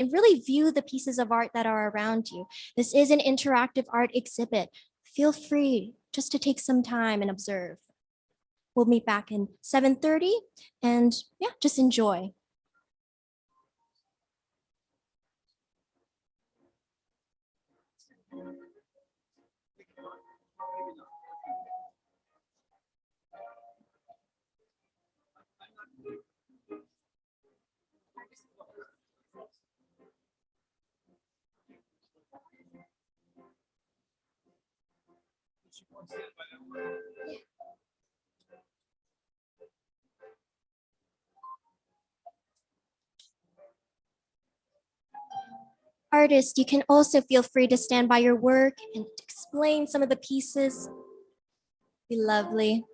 and really view the pieces of art that are around you. This is an interactive art exhibit. Feel free just to take some time and observe. We'll meet back in 7:30 and yeah, just enjoy. Artists, you can also feel free to stand by your work and explain some of the pieces. Be lovely.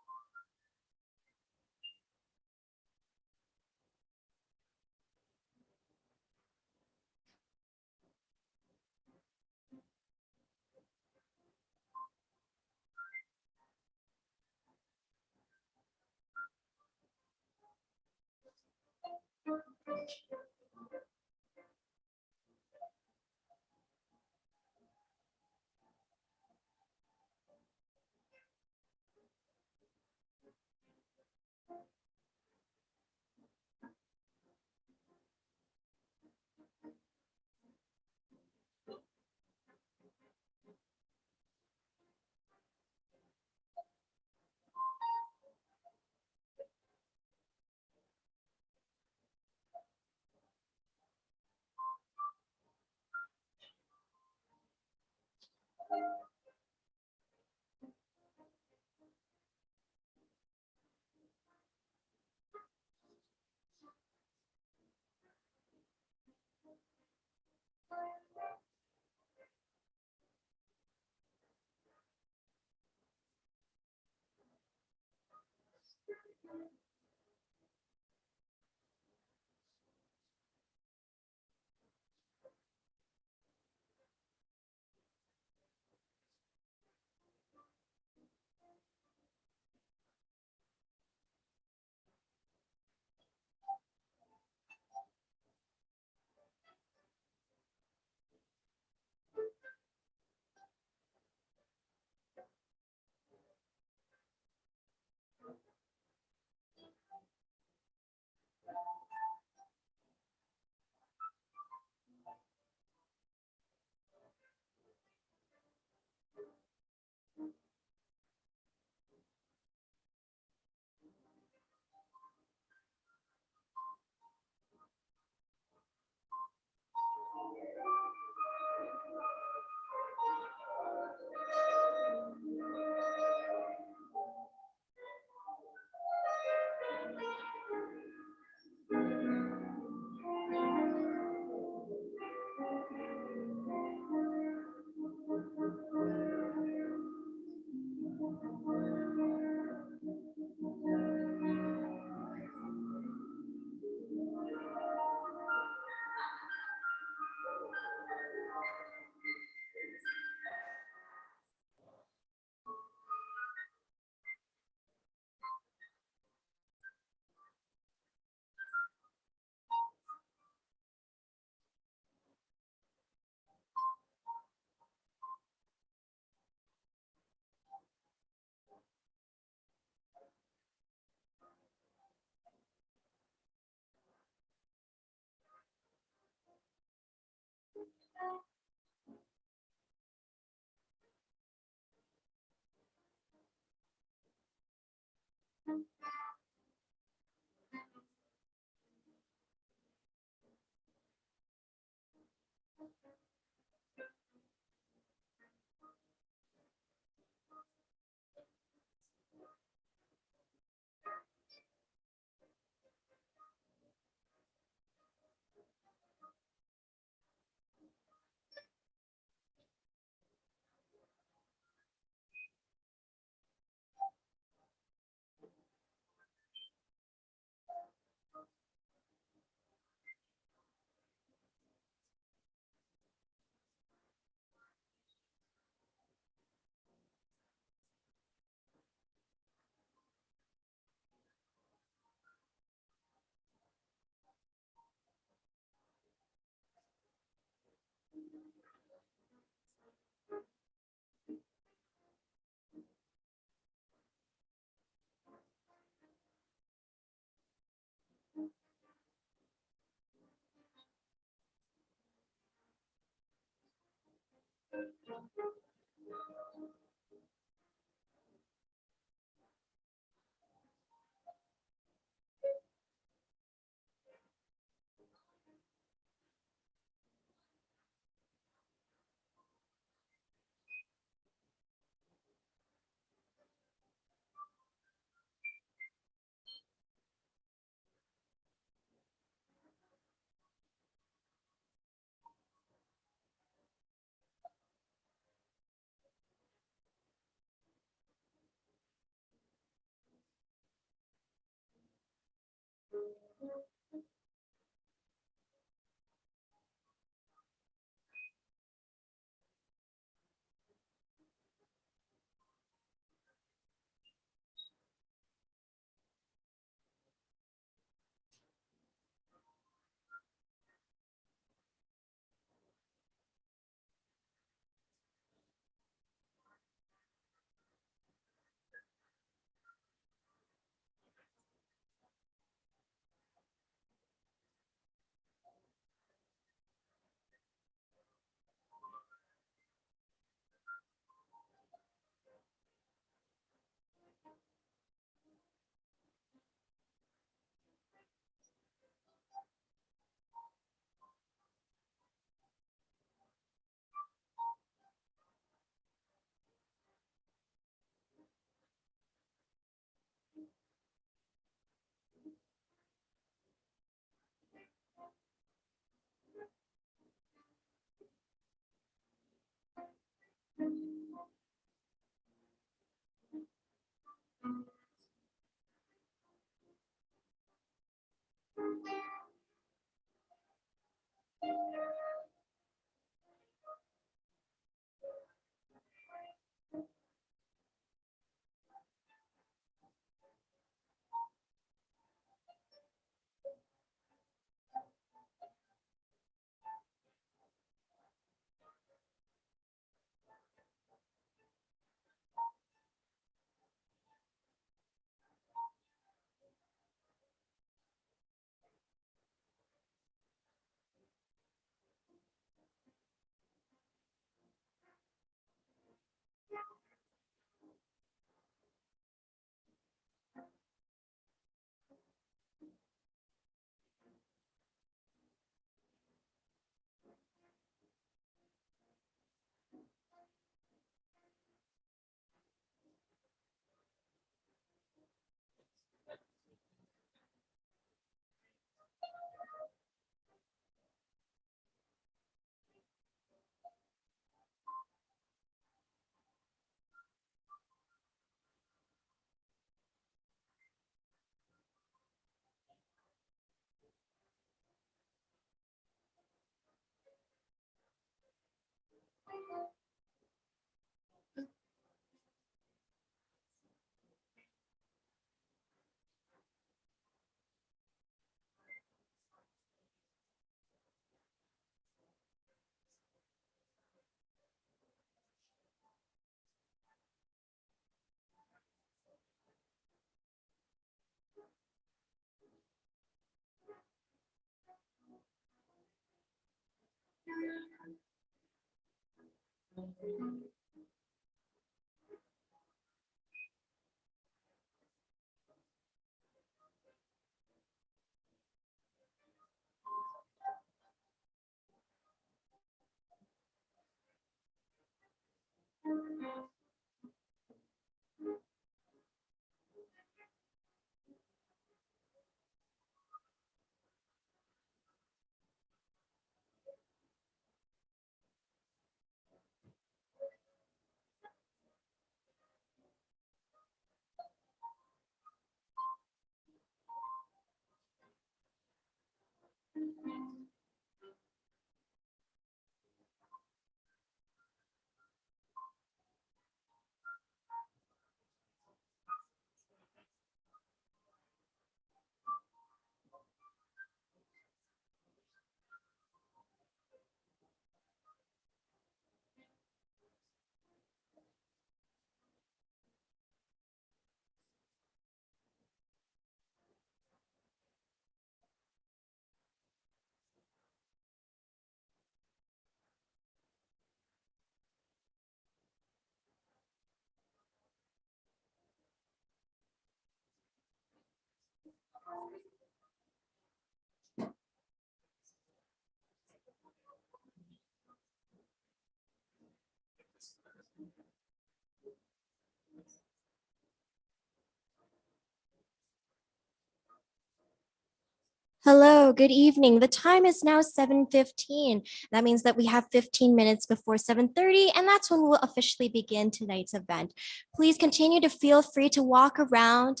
Hello, good evening. The time is now 7:15. That means that we have 15 minutes before 7:30, and that's when we'll officially begin tonight's event. Please continue to feel free to walk around,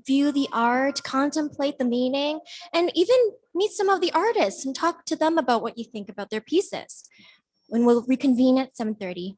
view the art, contemplate the meaning, and even meet some of the artists and talk to them about what you think about their pieces. When we'll reconvene at 7:30.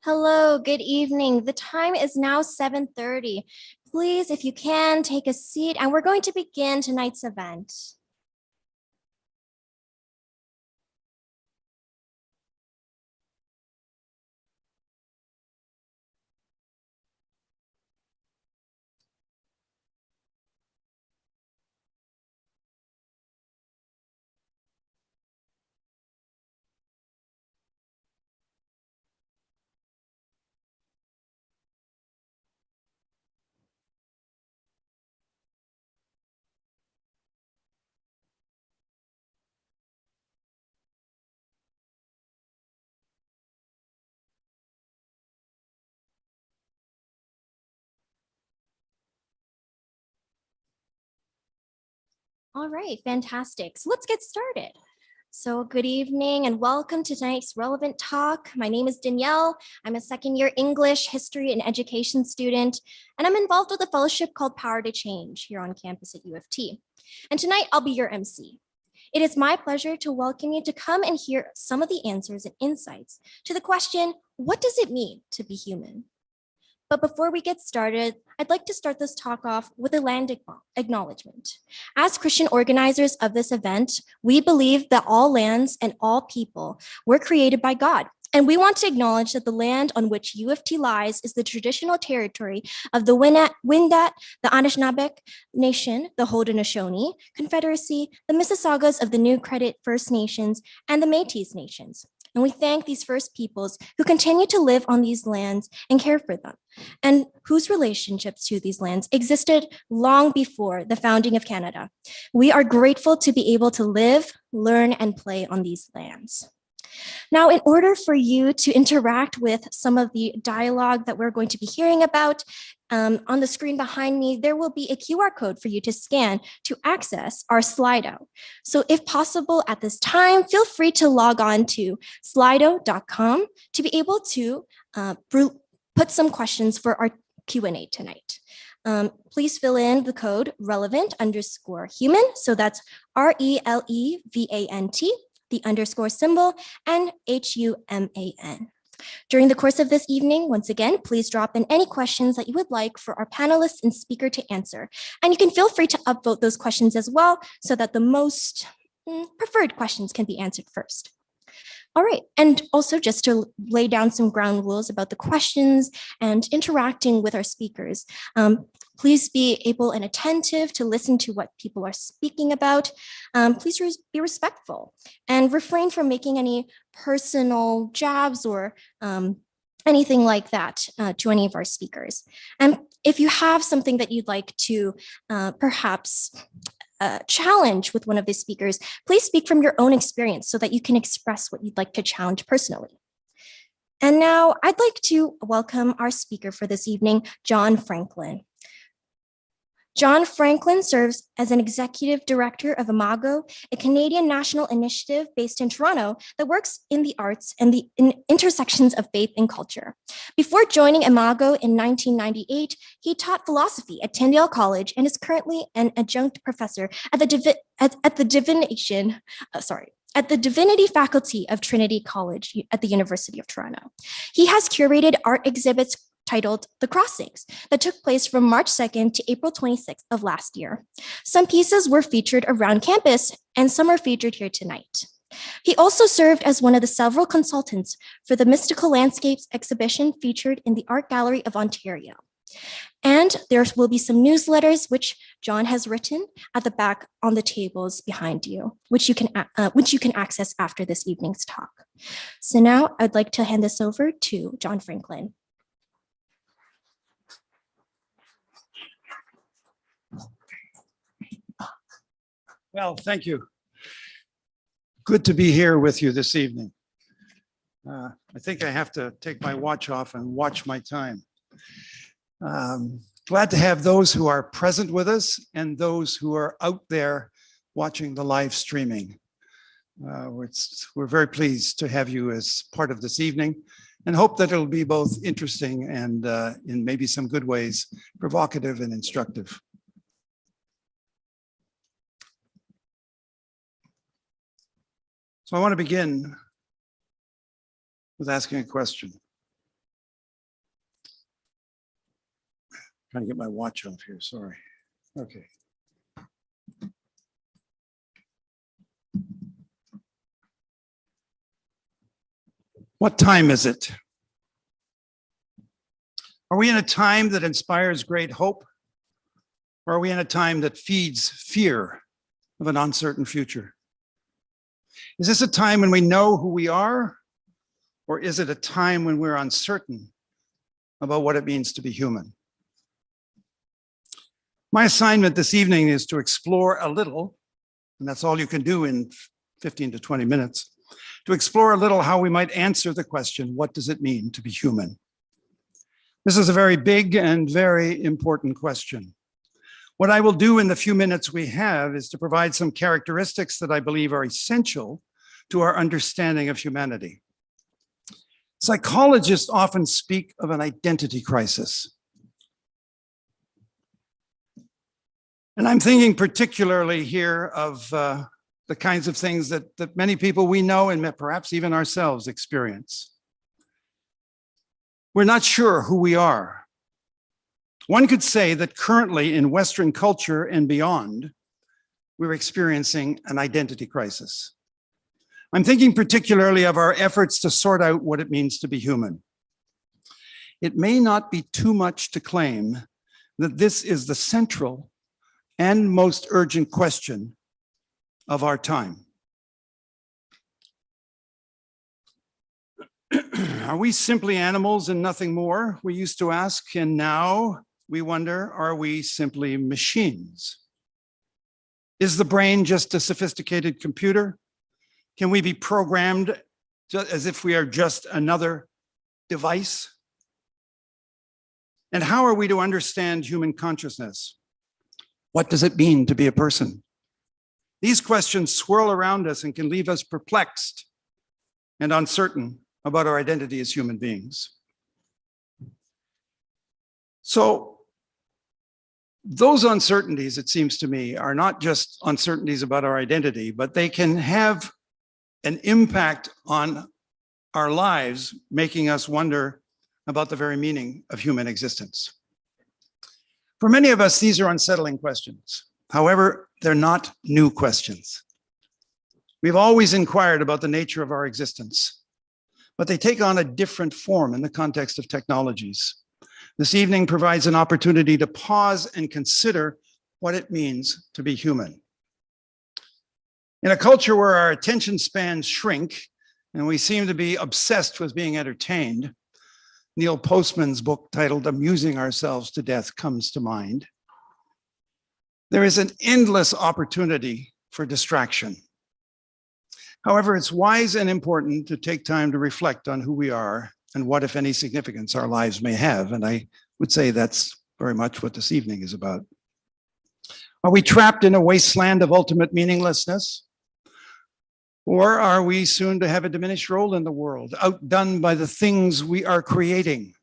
Hello, good evening. The time is now 7:30. Please, if you can, take a seat and we're going to begin tonight's event. All right, fantastic. So let's get started. So good evening and welcome to tonight's Relevant Talk. My name is Danielle. I'm a second-year English, History, and Education student, and I'm involved with a fellowship called Power to Change here on campus at U of T. And tonight I'll be your MC. It is my pleasure to welcome you to come and hear some of the answers and insights to the question, what does it mean to be human? But before we get started, I'd like to start this talk off with a land acknowledgement. As Christian organizers of this event, we believe that all lands and all people were created by God. And we want to acknowledge that the land on which U of T lies is the traditional territory of the Wendat, the Anishinaabe Nation, the Haudenosaunee Confederacy, the Mississaugas of the New Credit First Nations, and the Métis Nations. And we thank these First Peoples who continue to live on these lands and care for them, and whose relationships to these lands existed long before the founding of Canada. We are grateful to be able to live, learn, and play on these lands. Now, in order for you to interact with some of the dialogue that we're going to be hearing about, on the screen behind me, there will be a QR code for you to scan to access our Slido. So if possible at this time, feel free to log on to slido.com to be able to put some questions for our Q&A tonight. Please fill in the code relevant_human. So that's RELEVANT, the underscore symbol, and HUMAN. During the course of this evening, once again, please drop in any questions that you would like for our panelists and speaker to answer. And you can feel free to upvote those questions as well so that the most preferred questions can be answered first. All right, and also just to lay down some ground rules about the questions and interacting with our speakers. Please be able and attentive to listen to what people are speaking about. Please be respectful and refrain from making any personal jabs or anything like that to any of our speakers. And if you have something that you'd like to perhaps challenge with one of the speakers, please speak from your own experience so that you can express what you'd like to challenge personally. And now I'd like to welcome our speaker for this evening, John Franklin. John Franklin serves as an executive director of Imago, a Canadian national initiative based in Toronto that works in the arts and the intersections of faith and culture. Before joining Imago in 1998, he taught philosophy at Tyndale College and is currently an adjunct professor at the Divinity Faculty of Trinity College at the University of Toronto. He has curated art exhibits titled The Crossings that took place from March 2nd to April 26th of last year. Some pieces were featured around campus and some are featured here tonight. He also served as one of the several consultants for the Mystical Landscapes exhibition featured in the Art Gallery of Ontario. And there will be some newsletters which John has written at the back on the tables behind you, which you can access after this evening's talk. So now I'd like to hand this over to John Franklin. Well, thank you. Good to be here with you this evening. I think I have to take my watch off and watch my time. Glad to have those who are present with us and those who are out there watching the live streaming. We're very pleased to have you as part of this evening and hope that it'll be both interesting and in maybe some good ways, provocative and instructive. So I want to begin with asking a question. Trying to get my watch off here, sorry. Okay. What time is it? Are we in a time that inspires great hope? Or are we in a time that feeds fear of an uncertain future? Is this a time when we know who we are, or is it a time when we're uncertain about what it means to be human? My assignment this evening is to explore a little, and that's all you can do in 15 to 20 minutes, to explore a little how we might answer the question, what does it mean to be human? This is a very big and very important question. What I will do in the few minutes we have is to provide some characteristics that I believe are essential to our understanding of humanity. Psychologists often speak of an identity crisis. And I'm thinking particularly here of the kinds of things that many people we know and perhaps even ourselves experience. We're not sure who we are. One could say that currently in Western culture and beyond, we're experiencing an identity crisis. I'm thinking particularly of our efforts to sort out what it means to be human. It may not be too much to claim that this is the central and most urgent question of our time. Are we simply animals and nothing more? We used to ask, and now we wonder, are we simply machines? Is the brain just a sophisticated computer? Can we be programmed as if we are just another device? And how are we to understand human consciousness? What does it mean to be a person? These questions swirl around us and can leave us perplexed and uncertain about our identity as human beings. So those uncertainties, it seems to me, are not just uncertainties about our identity, but they can have an impact on our lives, making us wonder about the very meaning of human existence. For many of us, these are unsettling questions. However, they're not new questions. We've always inquired about the nature of our existence, but they take on a different form in the context of technologies. This evening provides an opportunity to pause and consider what it means to be human. In a culture where our attention spans shrink and we seem to be obsessed with being entertained, Neil Postman's book titled Amusing Ourselves to Death comes to mind. There is an endless opportunity for distraction. However, it's wise and important to take time to reflect on who we are and what, if any, significance our lives may have. And I would say that's very much what this evening is about. Are we trapped in a wasteland of ultimate meaninglessness? Or are we soon to have a diminished role in the world, outdone by the things we are creating?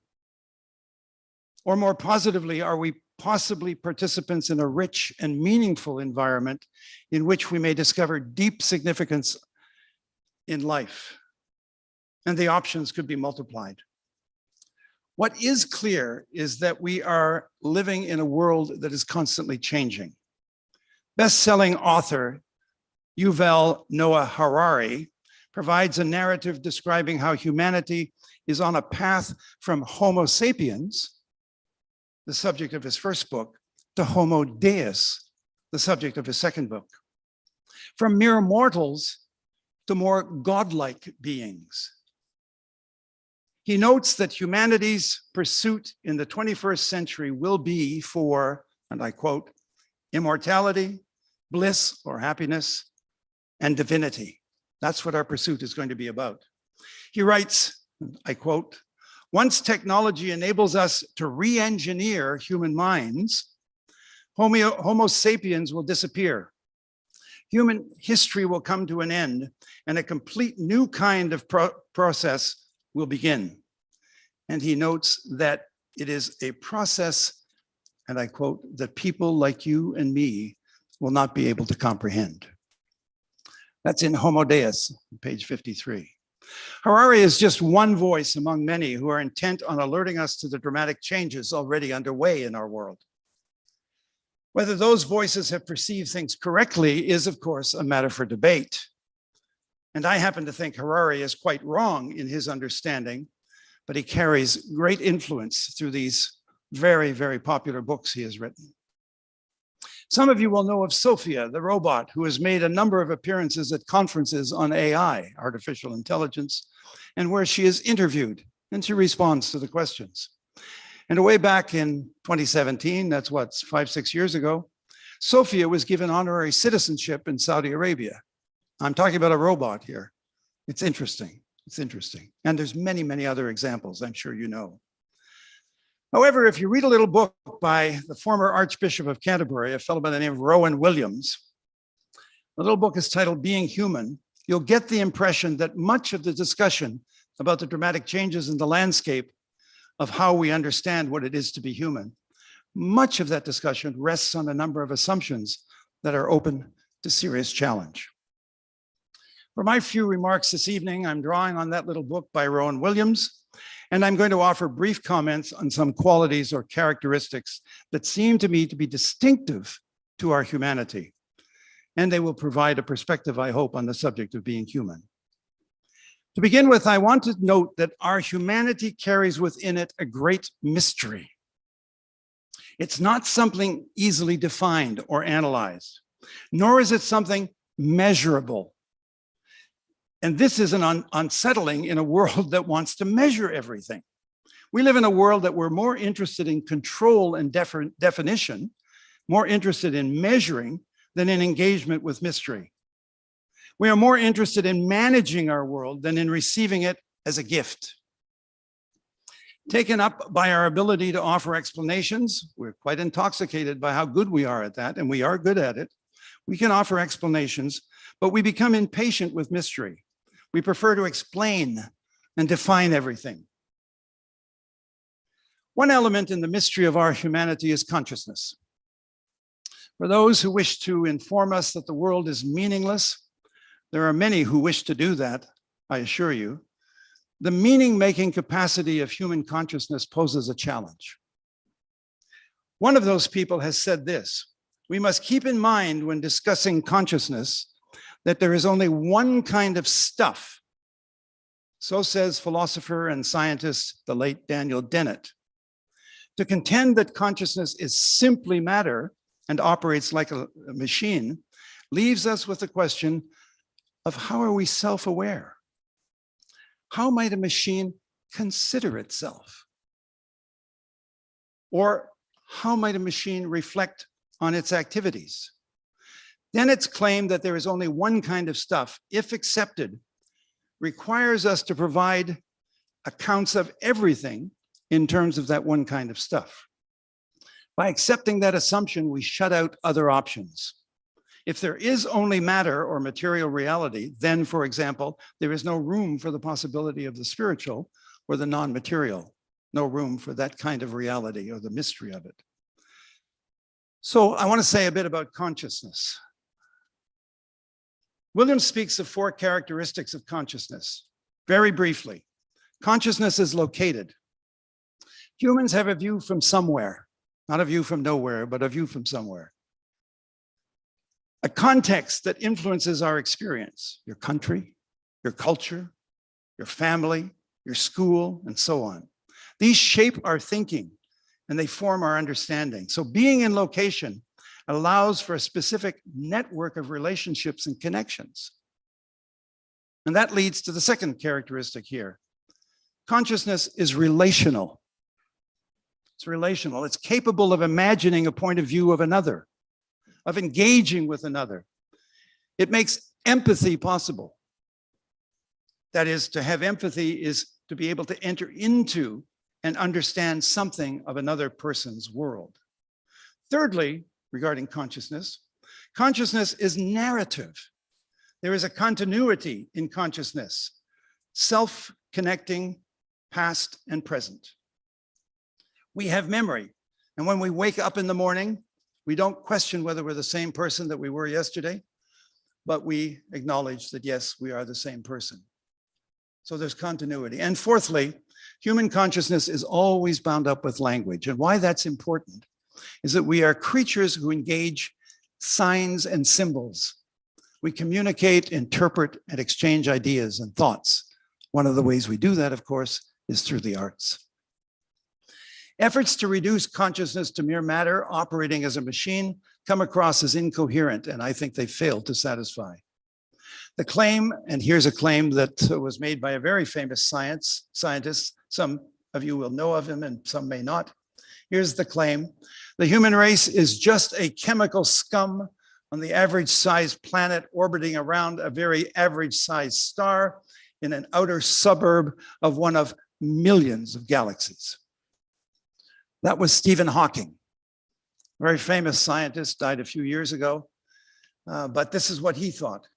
Or more positively, are we possibly participants in a rich and meaningful environment in which we may discover deep significance in life? And the options could be multiplied. What is clear is that we are living in a world that is constantly changing. Best-selling author Yuval Noah Harari provides a narrative describing how humanity is on a path from Homo sapiens, the subject of his first book, to Homo Deus, the subject of his second book. From mere mortals to more godlike beings. He notes that humanity's pursuit in the 21st century will be for, and I quote, immortality, bliss or happiness, and divinity. That's what our pursuit is going to be about. He writes, I quote, once technology enables us to re-engineer human minds, Homo sapiens will disappear. Human history will come to an end and a complete new kind of process will begin. And he notes that it is a process, and I quote, that people like you and me will not be able to comprehend. That's in Homo Deus, page 53. Harari is just one voice among many who are intent on alerting us to the dramatic changes already underway in our world. Whether those voices have perceived things correctly is, of course, a matter for debate. And I happen to think Harari is quite wrong in his understanding, but he carries great influence through these very, very popular books he has written. Some of you will know of Sophia, the robot, who has made a number of appearances at conferences on AI, artificial intelligence, and where she is interviewed and she responds to the questions. And way back in 2017, that's what, 5-6 years ago, Sophia was given honorary citizenship in Saudi Arabia. I'm talking about a robot here. It's interesting. It's interesting. And there's many, many other examples, I'm sure you know. However, if you read a little book by the former Archbishop of Canterbury, a fellow by the name of Rowan Williams, the little book is titled Being Human, you'll get the impression that much of the discussion about the dramatic changes in the landscape of how we understand what it is to be human, much of that discussion rests on a number of assumptions that are open to serious challenge. For my few remarks this evening, I'm drawing on that little book by Rowan Williams, and I'm going to offer brief comments on some qualities or characteristics that seem to me to be distinctive to our humanity. And they will provide a perspective, I hope, on the subject of being human. To begin with, I want to note that our humanity carries within it a great mystery. It's not something easily defined or analyzed, nor is it something measurable. And this is unsettling in a world that wants to measure everything. We live in a world that we're more interested in control and definition, more interested in measuring than in engagement with mystery. We are more interested in managing our world than in receiving it as a gift. Taken up by our ability to offer explanations, we're quite intoxicated by how good we are at that, and we are good at it. We can offer explanations, but we become impatient with mystery. We prefer to explain and define everything. One element in the mystery of our humanity is consciousness. For those who wish to inform us that the world is meaningless, there are many who wish to do that, I assure you. The meaning-making capacity of human consciousness poses a challenge. One of those people has said this: we must keep in mind when discussing consciousness that there is only one kind of stuff. So says philosopher and scientist, the late Daniel Dennett. To contend that consciousness is simply matter and operates like a machine leaves us with the question of how are we self-aware? How might a machine consider itself? Or how might a machine reflect on its activities? Dennett's claim that there is only one kind of stuff, if accepted, requires us to provide accounts of everything in terms of that one kind of stuff. By accepting that assumption, we shut out other options. If there is only matter or material reality, then, for example, there is no room for the possibility of the spiritual or the non-material, no room for that kind of reality or the mystery of it. So I want to say a bit about consciousness. Williams speaks of 4 characteristics of consciousness. Very briefly, consciousness is located. Humans have a view from somewhere, not a view from nowhere, but a view from somewhere. A context that influences our experience, your country, your culture, your family, your school, and so on. These shape our thinking and they form our understanding. So being in location allows for a specific network of relationships and connections. And that leads to the second characteristic here. Consciousness is relational. It's relational. It's capable of imagining a point of view of another, of engaging with another. It makes empathy possible. That is, to have empathy is to be able to enter into and understand something of another person's world. Thirdly, regarding consciousness, consciousness is narrative. There is a continuity in consciousness, self-connecting past and present. We have memory, and when we wake up in the morning, we don't question whether we're the same person that we were yesterday, but we acknowledge that, yes, we are the same person. So there's continuity. And fourthly, human consciousness is always bound up with language. And why that's important is that we are creatures who engage signs and symbols. We communicate, interpret, and exchange ideas and thoughts. One of the ways we do that, of course, is through the arts. Efforts to reduce consciousness to mere matter operating as a machine come across as incoherent, and I think they fail to satisfy. The claim, and here's a claim that was made by a very famous scientist, some of you will know of him and some may not. Here's the claim: the human race is just a chemical scum on the average sized planet orbiting around a very average sized star in an outer suburb of one of millions of galaxies. That was Stephen Hawking, a very famous scientist, died a few years ago. But this is what he thought.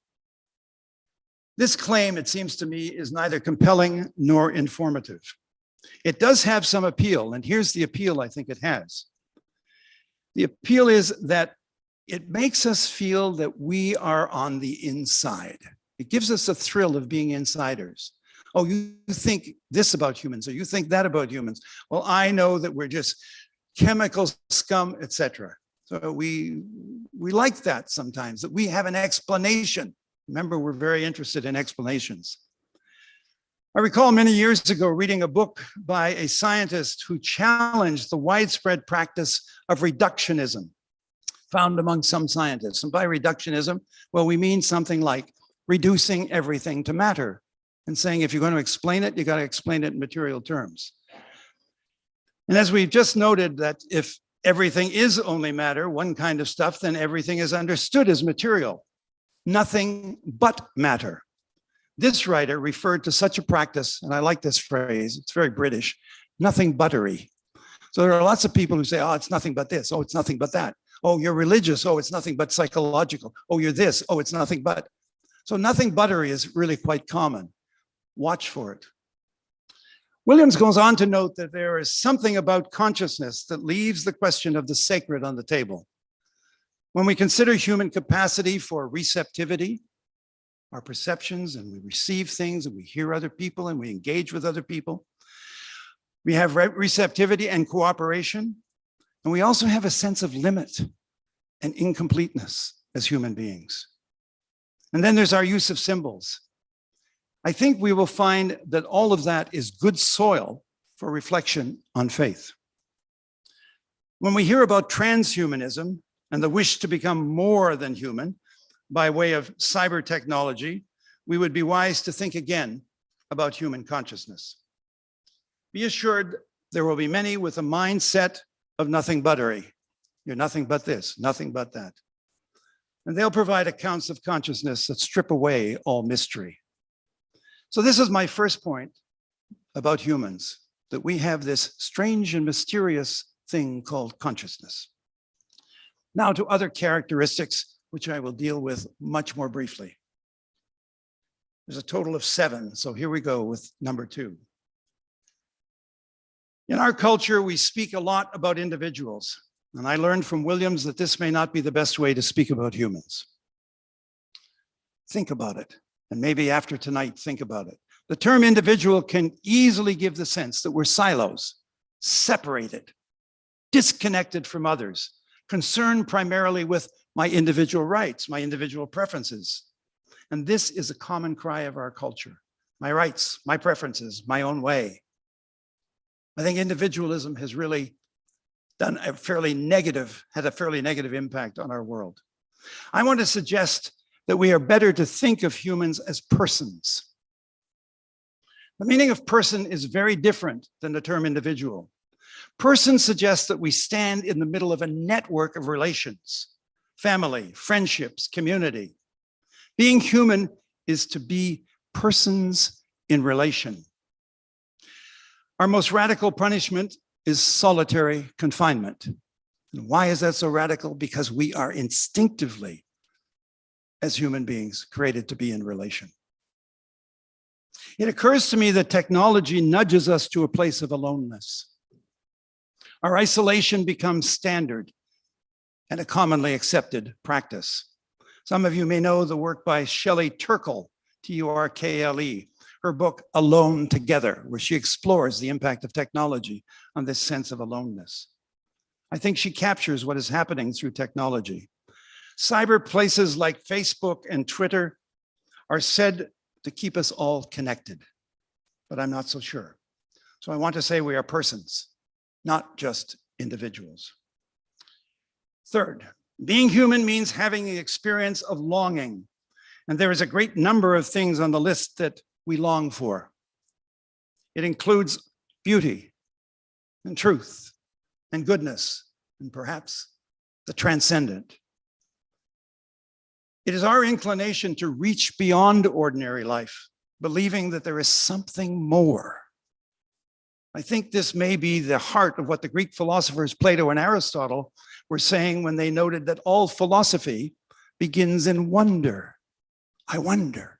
This claim, it seems to me, is neither compelling nor informative. It does have some appeal, and here's the appeal I think it has. The appeal is that it makes us feel that we are on the inside. It gives us a thrill of being insiders. Oh, you think this about humans, or you think that about humans. Well, I know that we're just chemical scum, etc. So we like that sometimes, that we have an explanation. Remember, we're very interested in explanations. I recall many years ago reading a book by a scientist who challenged the widespread practice of reductionism found among some scientists. And by reductionism, well, we mean something like reducing everything to matter and saying, if you're going to explain it, you got to explain it in material terms. And as we've just noted, that if everything is only matter, one kind of stuff, then everything is understood as material, nothing but matter. This writer referred to such a practice, and I like this phrase, it's very British, nothing buttery. So there are lots of people who say, oh, it's nothing but this, oh, it's nothing but that. Oh, you're religious, oh, it's nothing but psychological. Oh, you're this, oh, it's nothing but. So nothing buttery is really quite common. Watch for it. Williams goes on to note that there is something about consciousness that leaves the question of the sacred on the table. When we consider human capacity for receptivity, our perceptions, and we receive things, and we hear other people, and we engage with other people, we have receptivity and cooperation, and we also have a sense of limit and incompleteness as human beings. And then there's our use of symbols. I think we will find that all of that is good soil for reflection on faith. When we hear about transhumanism and the wish to become more than human by way of cyber technology, we would be wise to think again about human consciousness. Be assured there will be many with a mindset of nothing buttery. You're nothing but this, nothing but that. And they'll provide accounts of consciousness that strip away all mystery. So this is my first point about humans, that we have this strange and mysterious thing called consciousness. Now to other characteristics, which I will deal with much more briefly. There's a total of 7, so here we go with number 2. In our culture, we speak a lot about individuals, and I learned from Williams that this may not be the best way to speak about humans. Think about it. And maybe after tonight, think about it. The term individual can easily give the sense that we're silos, separated, disconnected from others, concerned primarily with my individual rights, my individual preferences. And this is a common cry of our culture. My rights, my preferences, my own way. I think individualism has really had a fairly negative impact on our world. I want to suggest that we are better to think of humans as persons. The meaning of person is very different than the term individual. Person suggests that we stand in the middle of a network of relations, family, friendships, community. Being human is to be persons in relation. Our most radical punishment is solitary confinement. And why is that so radical? Because we are instinctively, as human beings, created to be in relation. It occurs to me that technology nudges us to a place of aloneness. Our isolation becomes standard and a commonly accepted practice. Some of you may know the work by Shelley Turkle, T-U-R-K-L-E, her book, Alone Together, where she explores the impact of technology on this sense of aloneness. I think she captures what is happening through technology. Cyber places like Facebook and Twitter are said to keep us all connected, but I'm not so sure. So I want to say we are persons, not just individuals. Third, being human means having the experience of longing. And there is a great number of things on the list that we long for. It includes beauty and truth and goodness and perhaps the transcendent. It is our inclination to reach beyond ordinary life, believing that there is something more, I think this may be the heart of what the Greek philosophers Plato and Aristotle were saying when they noted that all philosophy begins in wonder. I wonder.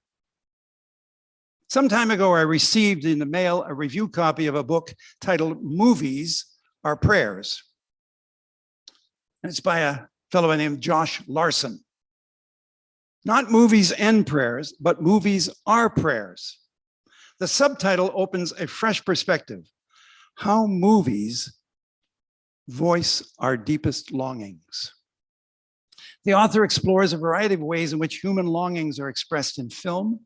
Some time ago, I received in the mail a review copy of a book titled Movies Are Prayers. And it's by a fellow named Josh Larsen. Not movies and prayers, but movies are prayers. The subtitle opens a fresh perspective. How movies voice our deepest longings. The author explores a variety of ways in which human longings are expressed in film,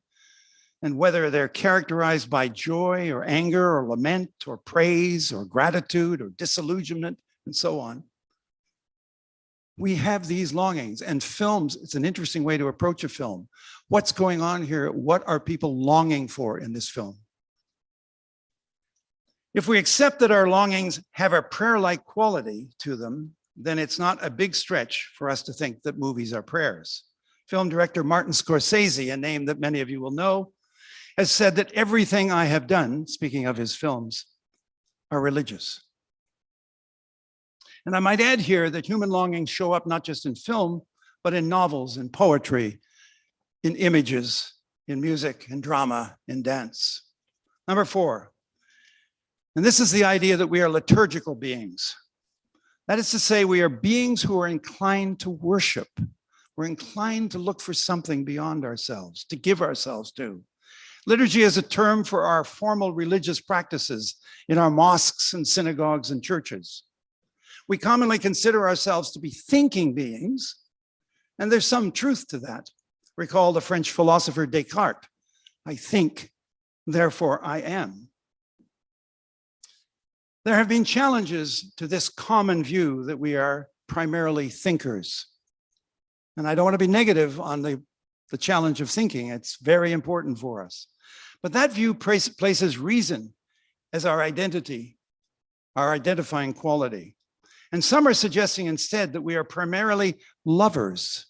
and whether they're characterized by joy or anger or lament or praise or gratitude or disillusionment and so on. We have these longings, and films, it's an interesting way to approach a film. What's going on here? What are people longing for in this film? If we accept that our longings have a prayer-like quality to them, then it's not a big stretch for us to think that movies are prayers. Film director Martin Scorsese, a name that many of you will know, has said that everything I have done, speaking of his films, are religious. And I might add here that human longings show up not just in film, but in novels, in poetry, in images, in music, in drama, in dance. Number 4, and this is the idea that we are liturgical beings. That is to say, we are beings who are inclined to worship. We're inclined to look for something beyond ourselves, to give ourselves to. Liturgy is a term for our formal religious practices in our mosques and synagogues and churches. We commonly consider ourselves to be thinking beings, and there's some truth to that. Recall the French philosopher Descartes. I think, therefore I am. There have been challenges to this common view that we are primarily thinkers. And I don't want to be negative on the challenge of thinking. It's very important for us. But that view places reason as our identity, our identifying quality. And some are suggesting instead that we are primarily lovers,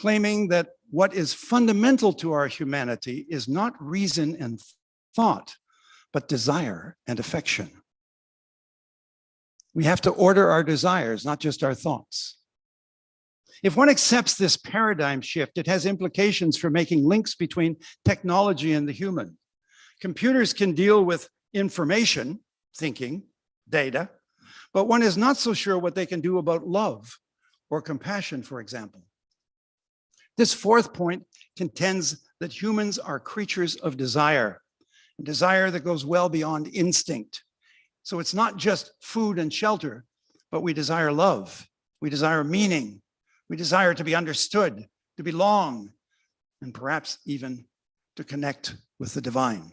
claiming that what is fundamental to our humanity is not reason and thought, but desire and affection. We have to order our desires, not just our thoughts. If one accepts this paradigm shift, it has implications for making links between technology and the human. Computers can deal with information, thinking, data, but one is not so sure what they can do about love or compassion, for example. This 4th point contends that humans are creatures of desire, a desire that goes well beyond instinct. So it's not just food and shelter, but we desire love, we desire meaning, we desire to be understood, to belong, and perhaps even to connect with the divine.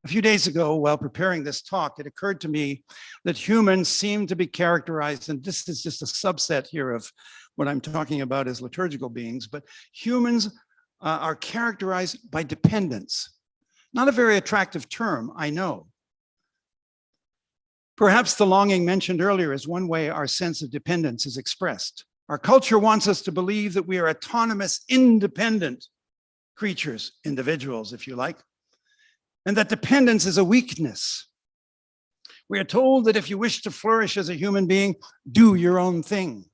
A few days ago, while preparing this talk, it occurred to me that humans seem to be characterized, and this is just a subset here of what I'm talking about as liturgical beings, but humans are characterized by dependence. Not a very attractive term, I know. Perhaps the longing mentioned earlier is one way our sense of dependence is expressed. Our culture wants us to believe that we are autonomous, independent creatures, individuals, if you like, and that dependence is a weakness. We are told that if you wish to flourish as a human being, do your own thing.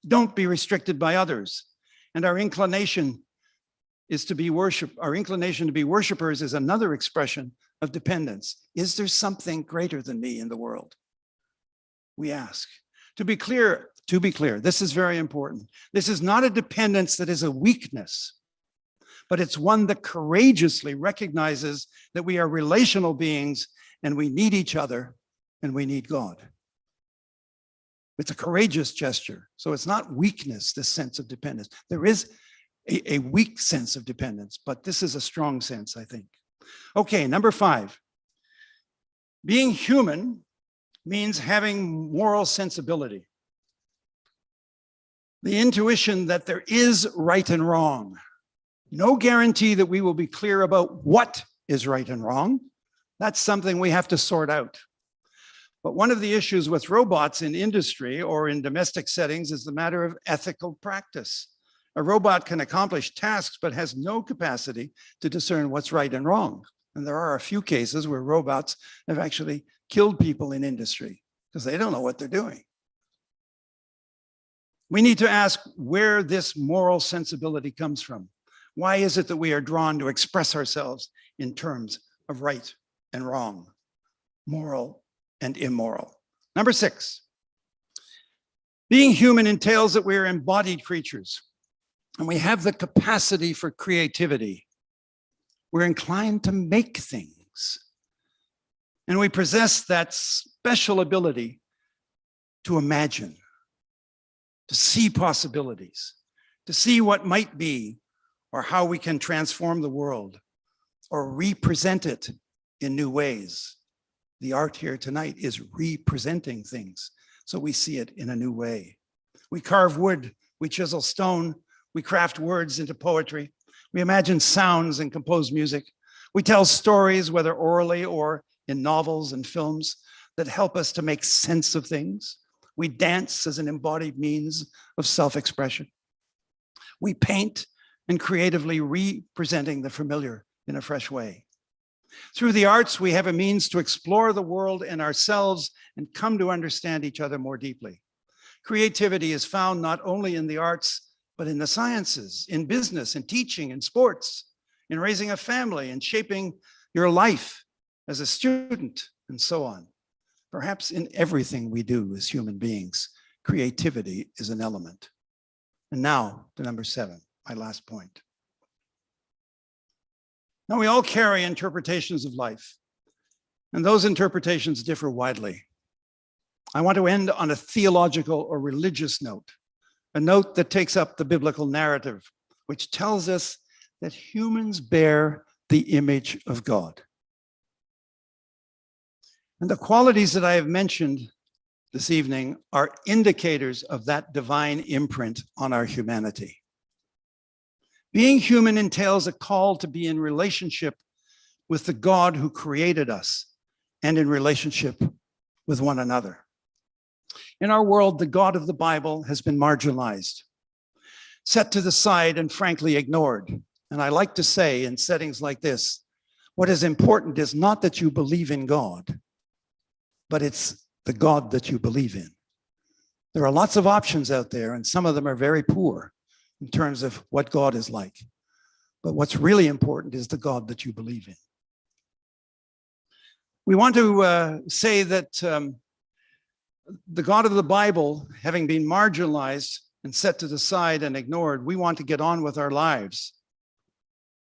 Don't be restricted by others. And our inclination to be worshipers is another expression of dependence. Is there something greater than me in the world? We ask. To be clear, this is very important. This is not a dependence that is a weakness, but it's one that courageously recognizes that we are relational beings and we need each other and we need God. It's a courageous gesture. So it's not weakness, this sense of dependence. There is a weak sense of dependence, but this is a strong sense, I think. Okay, number 5. Being human means having moral sensibility. The intuition that there is right and wrong. No guarantee that we will be clear about what is right and wrong. That's something we have to sort out. But one of the issues with robots in industry or in domestic settings is the matter of ethical practice. A robot can accomplish tasks, but has no capacity to discern what's right and wrong. And there are a few cases where robots have actually killed people in industry because they don't know what they're doing. We need to ask where this moral sensibility comes from. Why is it that we are drawn to express ourselves in terms of right and wrong, moral and immoral? Number 6, being human entails that we are embodied creatures and we have the capacity for creativity. We're inclined to make things. And we possess that special ability to imagine, to see possibilities, to see what might be, or how we can transform the world, or represent it in new ways. The art here tonight is representing things, so we see it in a new way. We carve wood, we chisel stone, we craft words into poetry, we imagine sounds and compose music. We tell stories, whether orally or in novels and films, that help us to make sense of things. We dance as an embodied means of self-expression. We paint and creatively representing the familiar in a fresh way. Through the arts, we have a means to explore the world and ourselves and come to understand each other more deeply. Creativity is found not only in the arts, but in the sciences, in business, in teaching, in sports, in raising a family, and shaping your life as a student, and so on. Perhaps in everything we do as human beings, creativity is an element. And now to number 7, my last point. Now we all carry interpretations of life, and those interpretations differ widely. I want to end on a theological or religious note, a note that takes up the biblical narrative, which tells us that humans bear the image of God. And the qualities that I have mentioned this evening are indicators of that divine imprint on our humanity. Being human entails a call to be in relationship with the God who created us and in relationship with one another. In our world, the God of the Bible has been marginalized, set to the side, and frankly ignored. And I like to say in settings like this, what is important is not that you believe in God, but it's the God that you believe in. There are lots of options out there, and some of them are very poor in terms of what God is like. But what's really important is the God that you believe in. We want to say that the God of the Bible, having been marginalized and set to the side and ignored, we want to get on with our lives.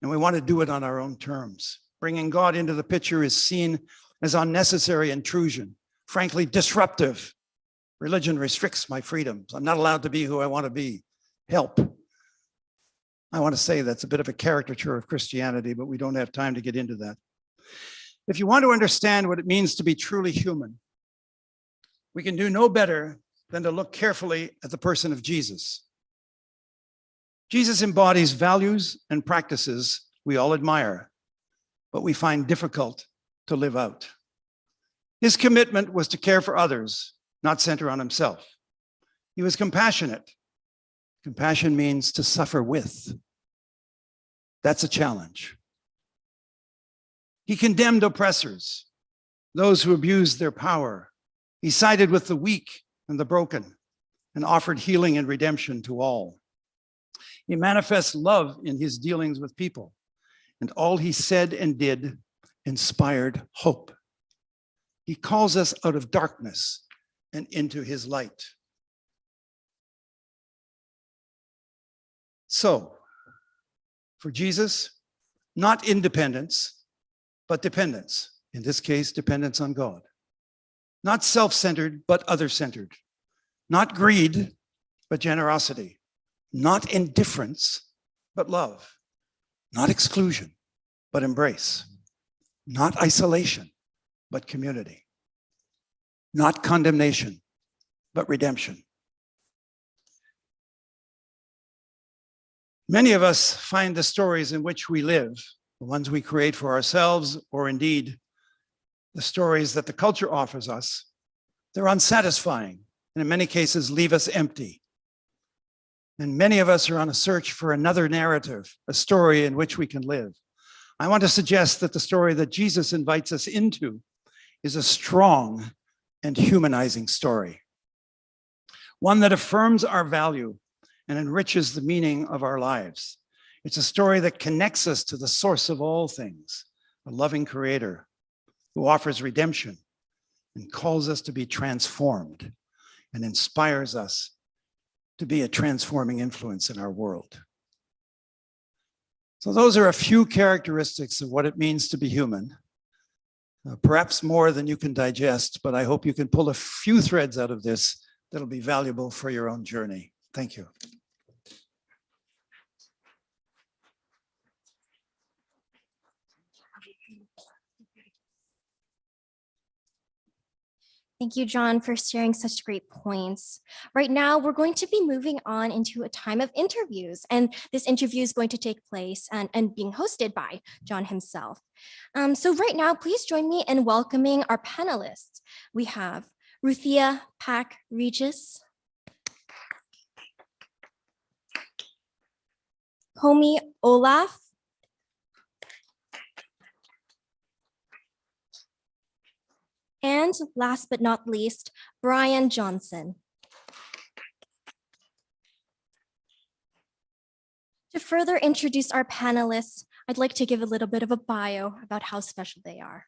And we want to do it on our own terms. Bringing God into the picture is seen as unnecessary intrusion, frankly disruptive. Religion restricts my freedoms. I'm not allowed to be who I want to be. Help. I want to say that's a bit of a caricature of Christianity, but we don't have time to get into that. If you want to understand what it means to be truly human, we can do no better than to look carefully at the person of Jesus. Jesus embodies values and practices we all admire, but we find difficult to live out. His commitment was to care for others, not center on himself. He was compassionate. Compassion means to suffer with. That's a challenge. He condemned oppressors, those who abused their power. He sided with the weak and the broken and offered healing and redemption to all. He manifests love in his dealings with people, and all he said and did inspired hope. He calls us out of darkness and into his light. So, for Jesus, not independence, but dependence. In this case, dependence on God. Not self-centered, but other-centered. Not greed, but generosity. Not indifference, but love. Not exclusion, but embrace. Not isolation, but community. Not condemnation, but redemption. Many of us find the stories in which we live, the ones we create for ourselves, or indeed the stories that the culture offers us, they're unsatisfying, and in many cases leave us empty. And many of us are on a search for another narrative, a story in which we can live. I want to suggest that the story that Jesus invites us into is a strong and humanizing story, one that affirms our value and enriches the meaning of our lives. It's a story that connects us to the source of all things, a loving creator who offers redemption and calls us to be transformed and inspires us to be a transforming influence in our world. So those are a few characteristics of what it means to be human. Perhaps more than you can digest, but I hope you can pull a few threads out of this that'll be valuable for your own journey. Thank you. Thank you, John, for sharing such great points. Right now, we're going to be moving on into a time of interviews, and this interview is going to take place and being hosted by John himself. So right now, please join me in welcoming our panelists. We have Ruthia Pack Regis, Komi Olaf, and last but not least, Brian Johnson. To further introduce our panelists, I'd like to give a little bit of a bio about how special they are.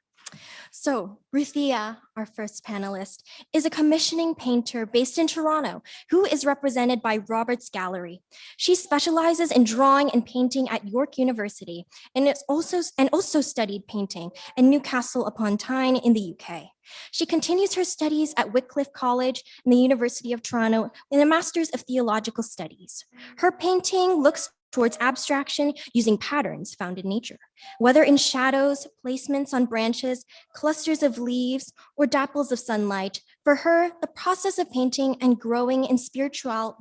So Ruthia, our first panelist, is a commissioning painter based in Toronto who is represented by Roberts Gallery. She specializes in drawing and painting at York University and also studied painting in Newcastle upon Tyne in the UK. She continues her studies at Wycliffe College and the University of Toronto in a Master's of Theological Studies. Her painting looks towards abstraction using patterns found in nature, whether in shadows, placements on branches, clusters of leaves, or dapples of sunlight. For her, the process of painting and growing in spiritual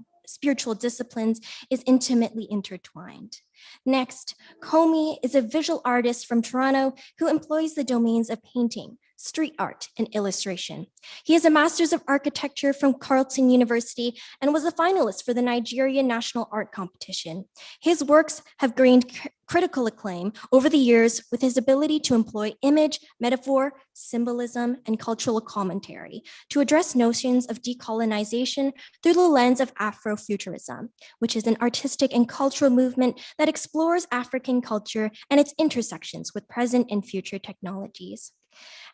disciplines is intimately intertwined. Next, Komi is a visual artist from Toronto who employs the domains of painting, street art, and illustration. He has a Master's of Architecture from Carleton University and was a finalist for the Nigerian National Art Competition. His works have gained critical acclaim over the years with his ability to employ image, metaphor, symbolism, and cultural commentary to address notions of decolonization through the lens of Afrofuturism, which is an artistic and cultural movement that explores African culture and its intersections with present and future technologies.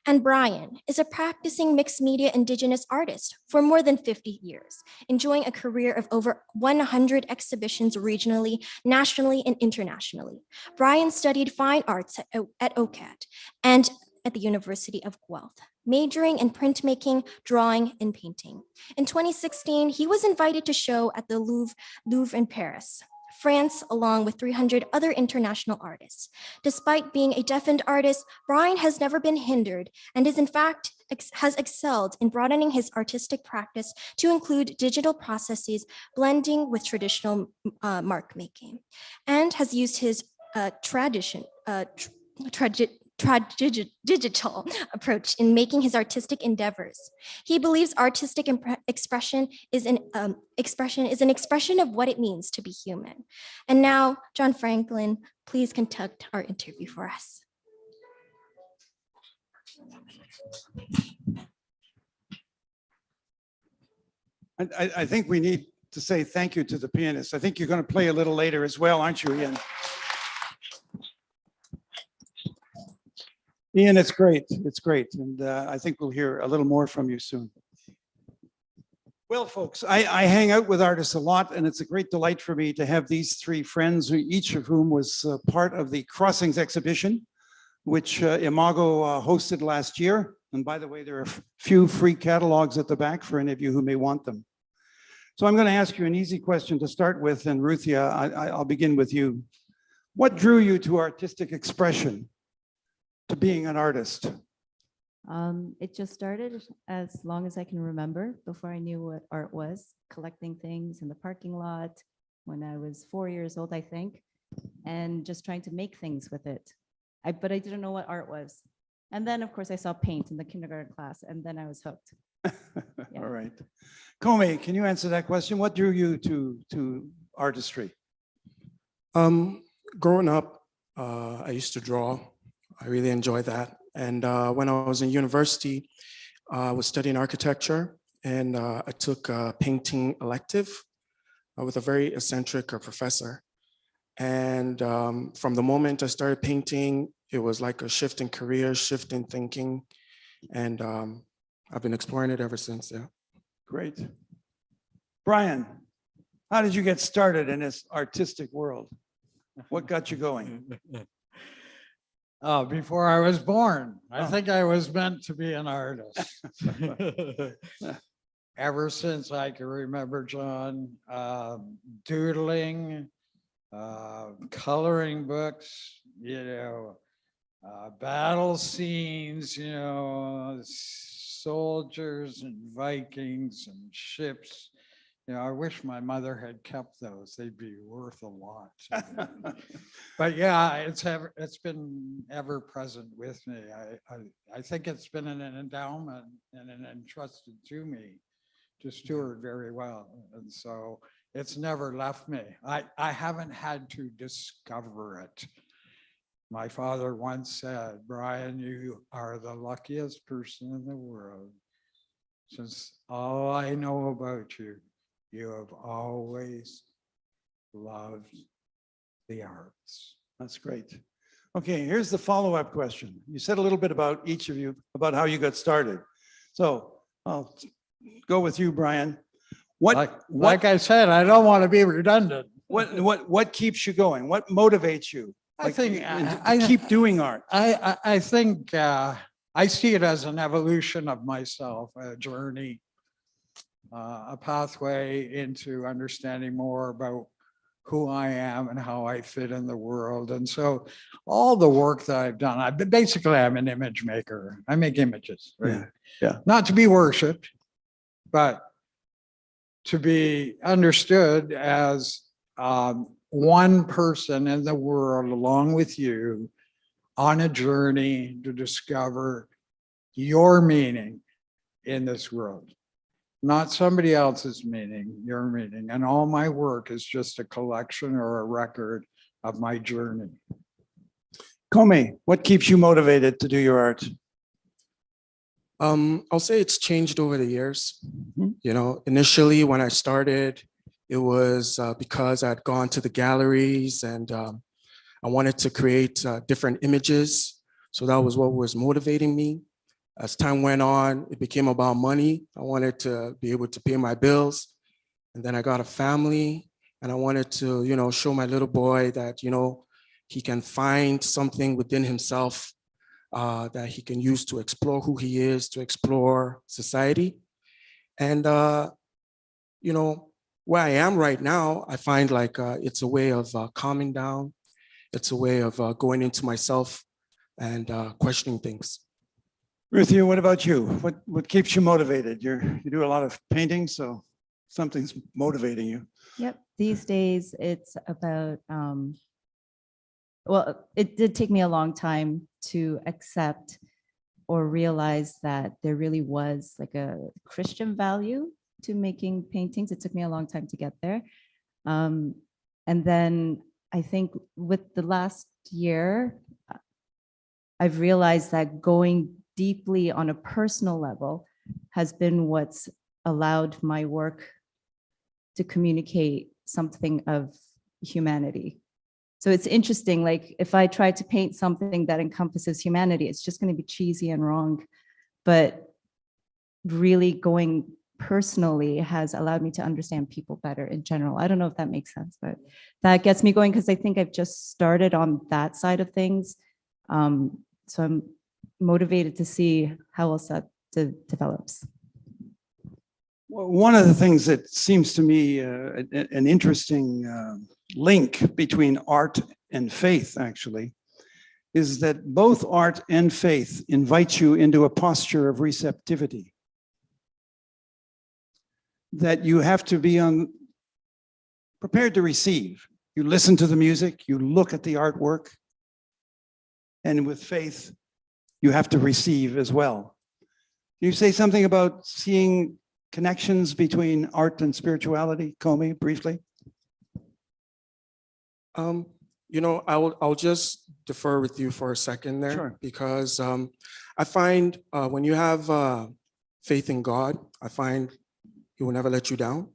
And Brian is a practicing mixed media Indigenous artist for more than 50 years, enjoying a career of over 100 exhibitions regionally, nationally, and internationally. Brian studied fine arts at OCAD and at the University of Guelph, majoring in printmaking, drawing, and painting. In 2016, he was invited to show at the Louvre in Paris, France, along with 300 other international artists. Despite being a deafened artist, Brian has never been hindered and is in fact has excelled in broadening his artistic practice to include digital processes, blending with traditional mark making, and has used his digital approach in making his artistic endeavors. He believes artistic expression is an expression of what it means to be human. And now, John Franklin, please conduct our interview for us. I think we need to say thank you to the pianist. I think you're going to play a little later as well, aren't you, Ian? Ian, it's great. It's great. And I think we'll hear a little more from you soon. Well, folks, I hang out with artists a lot, and it's a great delight for me to have these three friends, each of whom was part of the Crossings exhibition, which Imago hosted last year. And by the way, there are a few free catalogs at the back for any of you who may want them. So I'm going to ask you an easy question to start with, and Ruthia, I'll begin with you. What drew you to artistic expression, to being an artist? It just started as long as I can remember, before I knew what art was, collecting things in the parking lot when I was 4 years old, I think, and just trying to make things with it. But I didn't know what art was. And then, of course, I saw paint in the kindergarten class, and then I was hooked. Yeah. All right. Komi, can you answer that question? What drew you to artistry? Growing up, I used to draw. I really enjoyed that. And when I was in university, I was studying architecture, and I took a painting elective with a very eccentric professor. And from the moment I started painting, it was like a shift in career, shift in thinking. And I've been exploring it ever since. Yeah. Great. Brian, how did you get started in this artistic world? What got you going? Before I was born, I think I was meant to be an artist. Ever since I can remember, John, doodling, coloring books, battle scenes, soldiers and Vikings and ships. I wish my mother had kept those. They'd be worth a lot. But yeah, it's been ever present with me. I think it's been an endowment and an entrusted to me to steward very well. And so it's never left me. I haven't had to discover it. My father once said, Brian, you are the luckiest person in the world. Since all I know about you, you have always loved the arts. That's great. Okay, here's the follow-up question. You said a little bit about each of you, about how you got started. So I'll go with you, Brian. Like I said, I don't want to be redundant. What keeps you going? What motivates you? I think to keep doing art. I think I see it as an evolution of myself, a journey, a pathway into understanding more about who I am and how I fit in the world. And so all the work that I've done, I'm an image maker. I make images, right? Yeah. Not to be worshiped, but to be understood as one person in the world along with you on a journey to discover your meaning in this world. Not somebody else's meaning, your meaning. And all my work is just a collection or a record of my journey. Comey, what keeps you motivated to do your art? I'll say it's changed over the years. Mhm. Initially when I started, it was because I'd gone to the galleries and I wanted to create different images. So that was what was motivating me. As time went on, it became about money. I wanted to be able to pay my bills. And then I got a family and I wanted to, show my little boy that, he can find something within himself that he can use to explore who he is, to explore society. And, where I am right now, I find like it's a way of calming down. It's a way of going into myself and questioning things. Ruthie, what about you? What keeps you motivated? You do a lot of painting, so something's motivating you. Yep. These days it's about, well, it did take me a long time to accept or realize that there really was like a Christian value to making paintings. It took me a long time to get there. And then I think with the last year, I've realized that going deeply on a personal level has been what's allowed my work to communicate something of humanity. So it's interesting, like if I try to paint something that encompasses humanity, it's just going to be cheesy and wrong. But really going personally has allowed me to understand people better in general. I don't know if that makes sense, but that gets me going because I think I've just started on that side of things. So I'm motivated to see how else that develops. Well, one of the things that seems to me an interesting link between art and faith, actually, is that both art and faith invite you into a posture of receptivity. That you have to be prepared to receive. You listen to the music, you look at the artwork, and with faith, you have to receive as well. Can you say something about seeing connections between art and spirituality, Comey, briefly? I'll just defer with you for a second there. Sure. Because I find when you have faith in God, I find He will never let you down.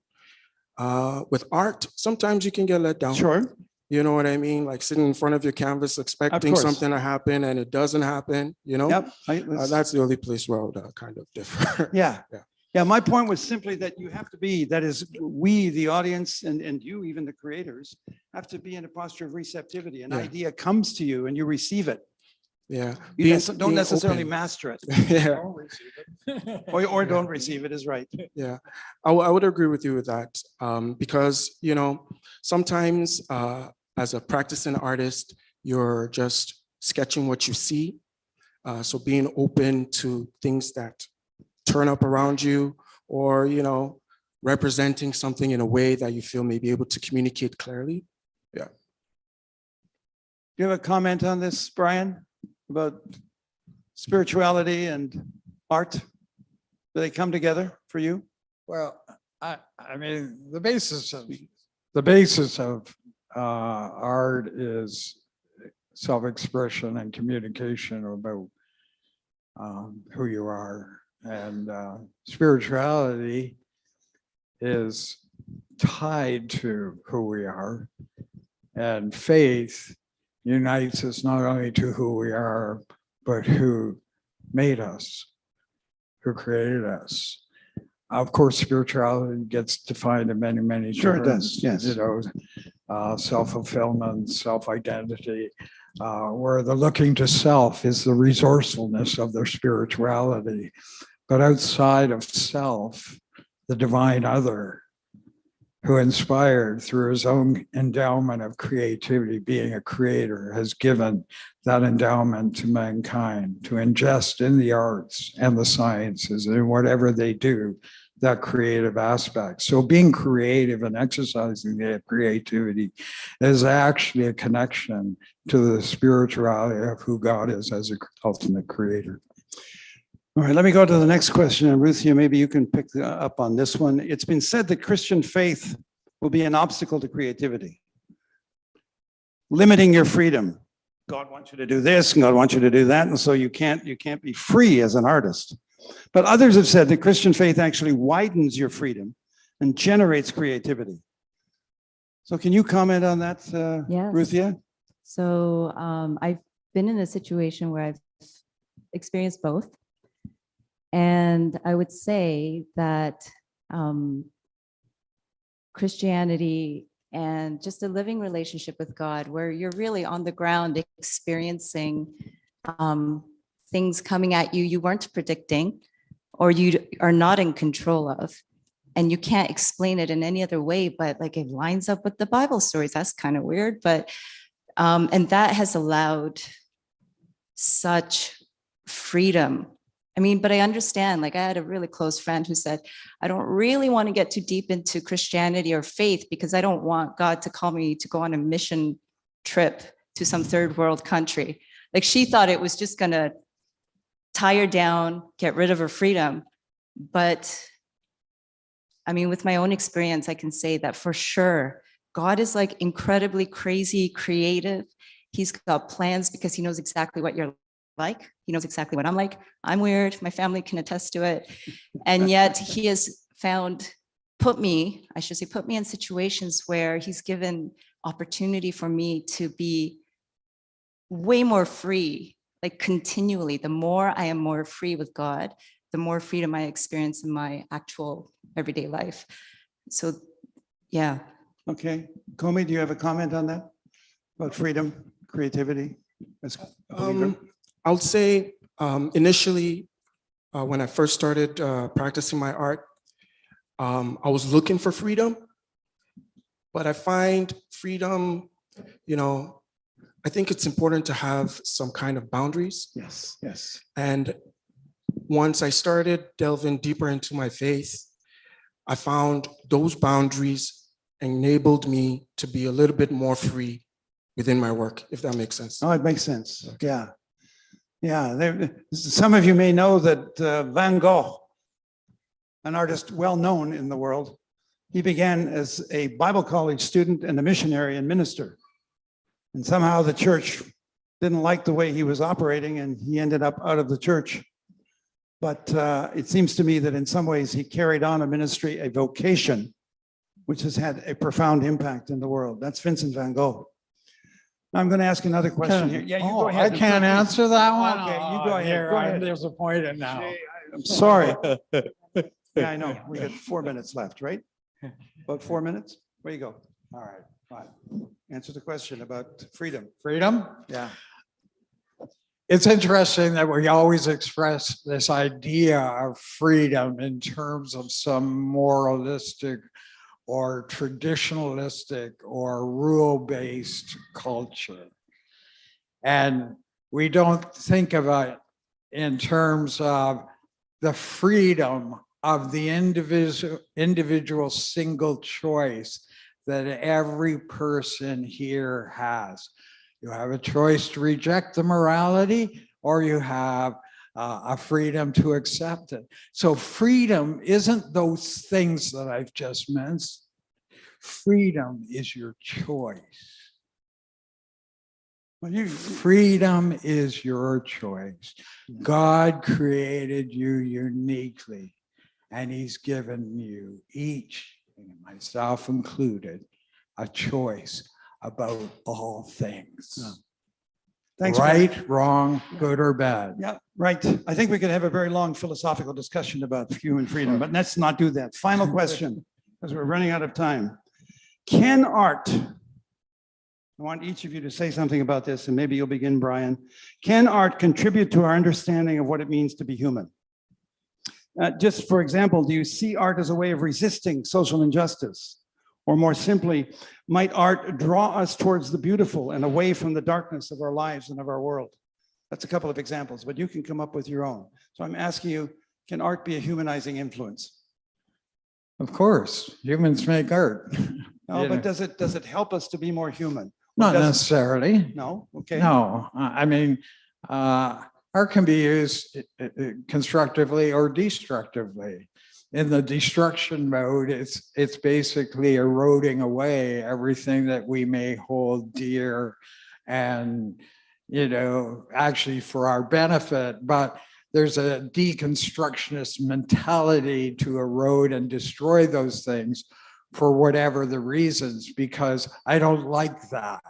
With art, sometimes you can get let down. Sure. You know what I mean? Like sitting in front of your canvas, expecting course. something to happen and it doesn't happen, Yep. That's the only place where I would kind of differ. Yeah. Yeah. Yeah. My point was simply that you have to be, that is, we, the audience, and you, even the creators, have to be in a posture of receptivity. An Yeah. idea comes to you and you receive it. Yeah. You don't Being necessarily open. master it, Yeah. or don't receive it is right. Yeah, I would agree with you with that, because, sometimes as a practicing artist, you're just sketching what you see. So being open to things that turn up around you, or, representing something in a way that you feel may be able to communicate clearly. Do you have a comment on this, Brian, about spirituality and art? Do they come together for you? Well, I mean, the basis of art is self-expression and communication about who you are, and spirituality is tied to who we are, and faith unites us not only to who we are, but who made us, who created us. Of course, spirituality gets defined in many, many Sure it terms, does, yes. Self-fulfillment, self-identity, where the looking to self is the resourcefulness of their spirituality. But outside of self, the divine other, who inspired through his own endowment of creativity, being a creator, has given that endowment to mankind to ingest in the arts and the sciences and whatever they do, that creative aspect. So being creative and exercising that creativity is actually a connection to the spirituality of who God is as an ultimate creator. All right, let me go to the next question. And Ruthia, maybe you can pick up on this one. It's been said that Christian faith will be an obstacle to creativity, limiting your freedom. God wants you to do this, and God wants you to do that, and so you can't be free as an artist. But others have said that Christian faith actually widens your freedom and generates creativity. So can you comment on that, Yes. Ruthia? So I've been in a situation where I've experienced both. And I would say that Christianity and just a living relationship with God, where you're really on the ground experiencing things coming at you weren't predicting, or you are not in control of, and you can't explain it in any other way, but like it lines up with the Bible stories. That's kind of weird, but and that has allowed such freedom. I mean, but I understand, like I had a really close friend who said, I don't really want to get too deep into Christianity or faith because I don't want God to call me to go on a mission trip to some third world country. Like she thought it was just going to tie her down, get rid of her freedom. But I mean, with my own experience, I can say that for sure, God is like incredibly crazy, creative. He's got plans because he knows exactly what you're like. He knows exactly what I'm like. I'm weird. My family can attest to it. And yet he has put me in situations where he's given opportunity for me to be way more free, like continually. The more I am more free with God, the more freedom I experience in my actual everyday life. So, yeah. Okay. Comey, do you have a comment on that? About freedom, creativity? As a believer? I'll say initially, when I first started practicing my art, I was looking for freedom, but I find freedom, I think it's important to have some kind of boundaries. Yes, yes. And once I started delving deeper into my faith, I found those boundaries enabled me to be a little bit more free within my work, if that makes sense. Oh, it makes sense. Yeah. Yeah. Some of you may know that Van Gogh, an artist well known in the world, he began as a Bible college student and a missionary and minister. And somehow the church didn't like the way he was operating and he ended up out of the church. But it seems to me that in some ways he carried on a ministry, a vocation, which has had a profound impact in the world. That's Vincent van Gogh. Now I'm going to ask another question here. Yeah, you go Oh, ahead. I can't answer that one? Okay, you Oh, go ahead, here, go I'm ahead. disappointed now. I'm sorry. Yeah, I know. We got 4 minutes left, right? About 4 minutes? Where you go? All right, fine. Answer the question about freedom. Freedom? Yeah. It's interesting that we always express this idea of freedom in terms of some moralistic or traditionalistic or rule-based culture. And we don't think about it in terms of the freedom of the individual single choice that every person here has. You have a choice to reject the morality, or you have a freedom to accept it. So freedom isn't those things that I've just mentioned. Freedom is your choice. Well, Freedom is your choice. God created you uniquely, and he's given you each, myself included, a choice about all things. Thanks, Brad. Right, wrong, good or bad. Yeah, right. I think we could have a very long philosophical discussion about human freedom, but let's not do that. Final question, because we're running out of time. Can art, I want each of you to say something about this, and maybe you'll begin, Brian. Can art contribute to our understanding of what it means to be human? Just for example, do you see art as a way of resisting social injustice? Or more simply, might art draw us towards the beautiful and away from the darkness of our lives and of our world? That's a couple of examples, but you can come up with your own. So I'm asking you, can art be a humanizing influence? Of course, humans make art. No, You know. but does it help us to be more human? Or Not does it- necessarily. No, okay. No, I mean, art can be used constructively or destructively. In the destruction mode, it's basically eroding away everything that we may hold dear and, actually for our benefit. But there's a deconstructionist mentality to erode and destroy those things for whatever the reasons, because I don't like that.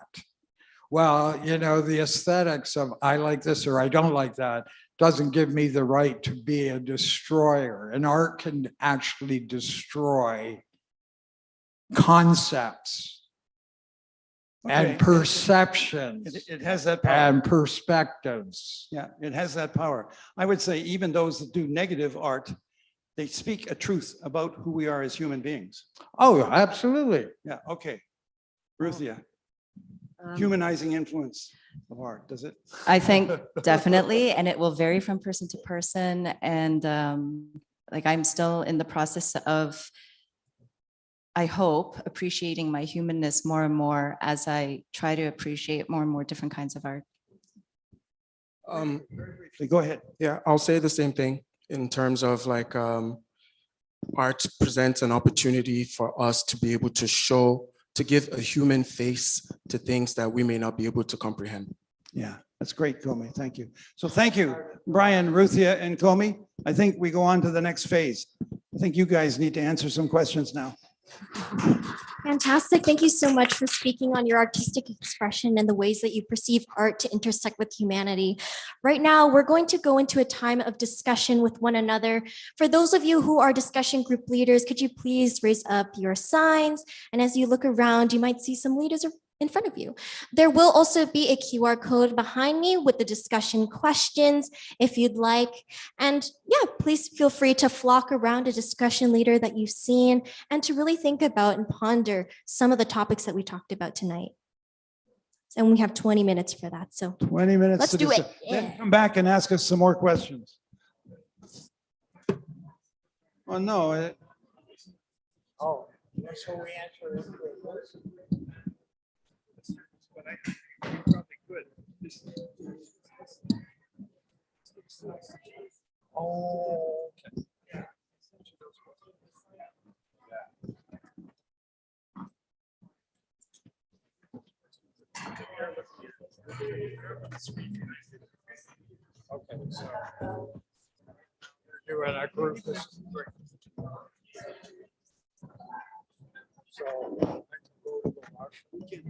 Well, the aesthetics of I like this or I don't like that doesn't give me the right to be a destroyer. And art can actually destroy concepts Okay. and perceptions It has that power. and perspectives. Yeah, it has that power. I would say even those that do negative art, they speak a truth about who we are as human beings. Oh, absolutely. Yeah, okay. Ruthia, Um, humanizing influence of art, does it? I think definitely, and it will vary from person to person. And like I'm still in the process of, I hope, appreciating my humanness more and more as I try to appreciate more and more different kinds of art. Go ahead. Yeah, I'll say the same thing in terms of like art presents an opportunity for us to be able to show, to give a human face to things that we may not be able to comprehend. Yeah, that's great, Comey. Thank you. So thank you, Brian, Ruthia, and Comey. I think we go on to the next phase. I think you guys need to answer some questions now. Fantastic. Thank you so much for speaking on your artistic expression and the ways that you perceive art to intersect with humanity. Right now, we're going to go into a time of discussion with one another. For those of you who are discussion group leaders, could you please raise up your signs? And as you look around, you might see some leaders in front of you. There will also be a QR code behind me with the discussion questions if you'd like. And yeah, please feel free to flock around a discussion leader that you've seen and to really think about and ponder some of the topics that we talked about tonight. And we have 20 minutes for that. So 20 minutes. Let's to do it. decide. Then Yeah. come back and ask us some more questions. Oh, no. Oh, so we answer. Oh, okay. Okay, so doing a group. So I can go to the washroom.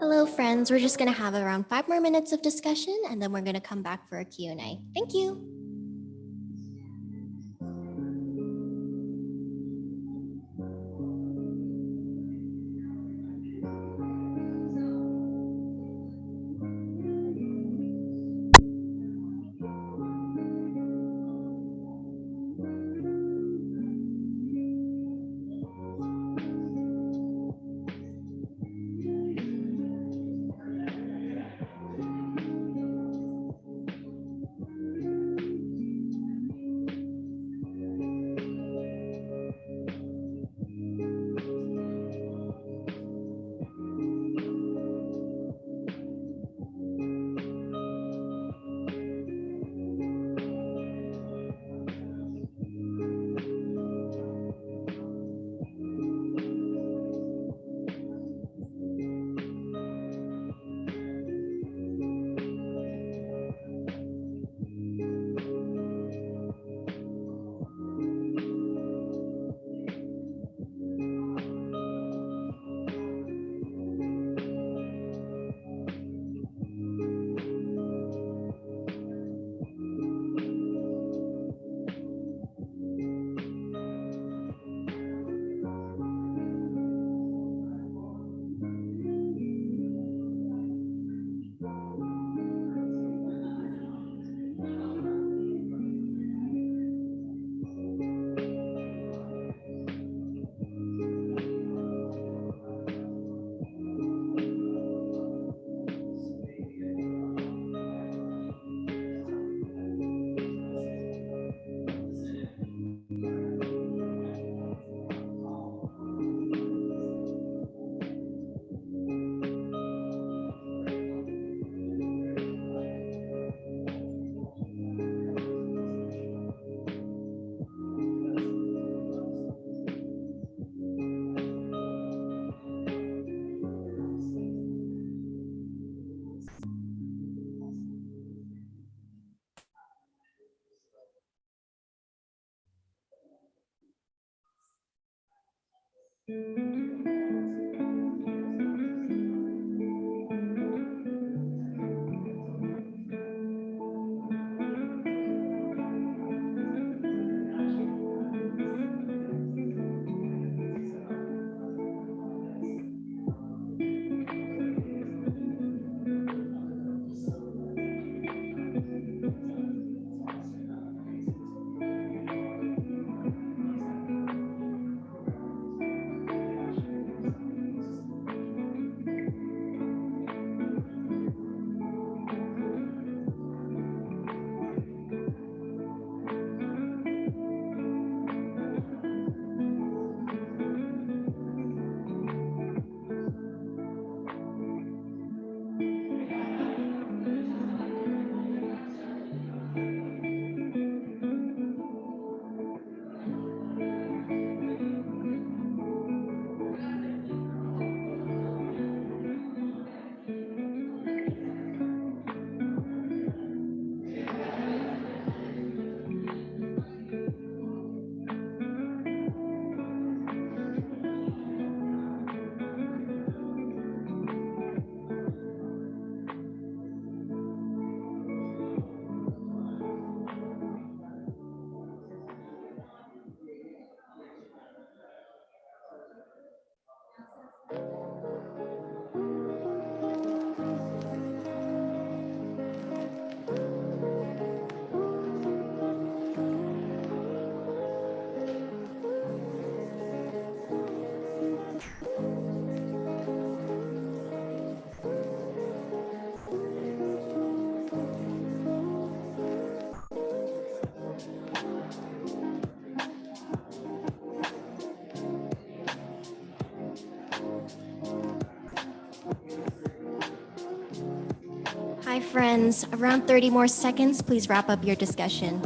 Hello, friends. We're just going to have around 5 more minutes of discussion, and then we're going to come back for a Q&A. Thank you. Hi, friends. Around 30 more seconds. Please wrap up your discussion.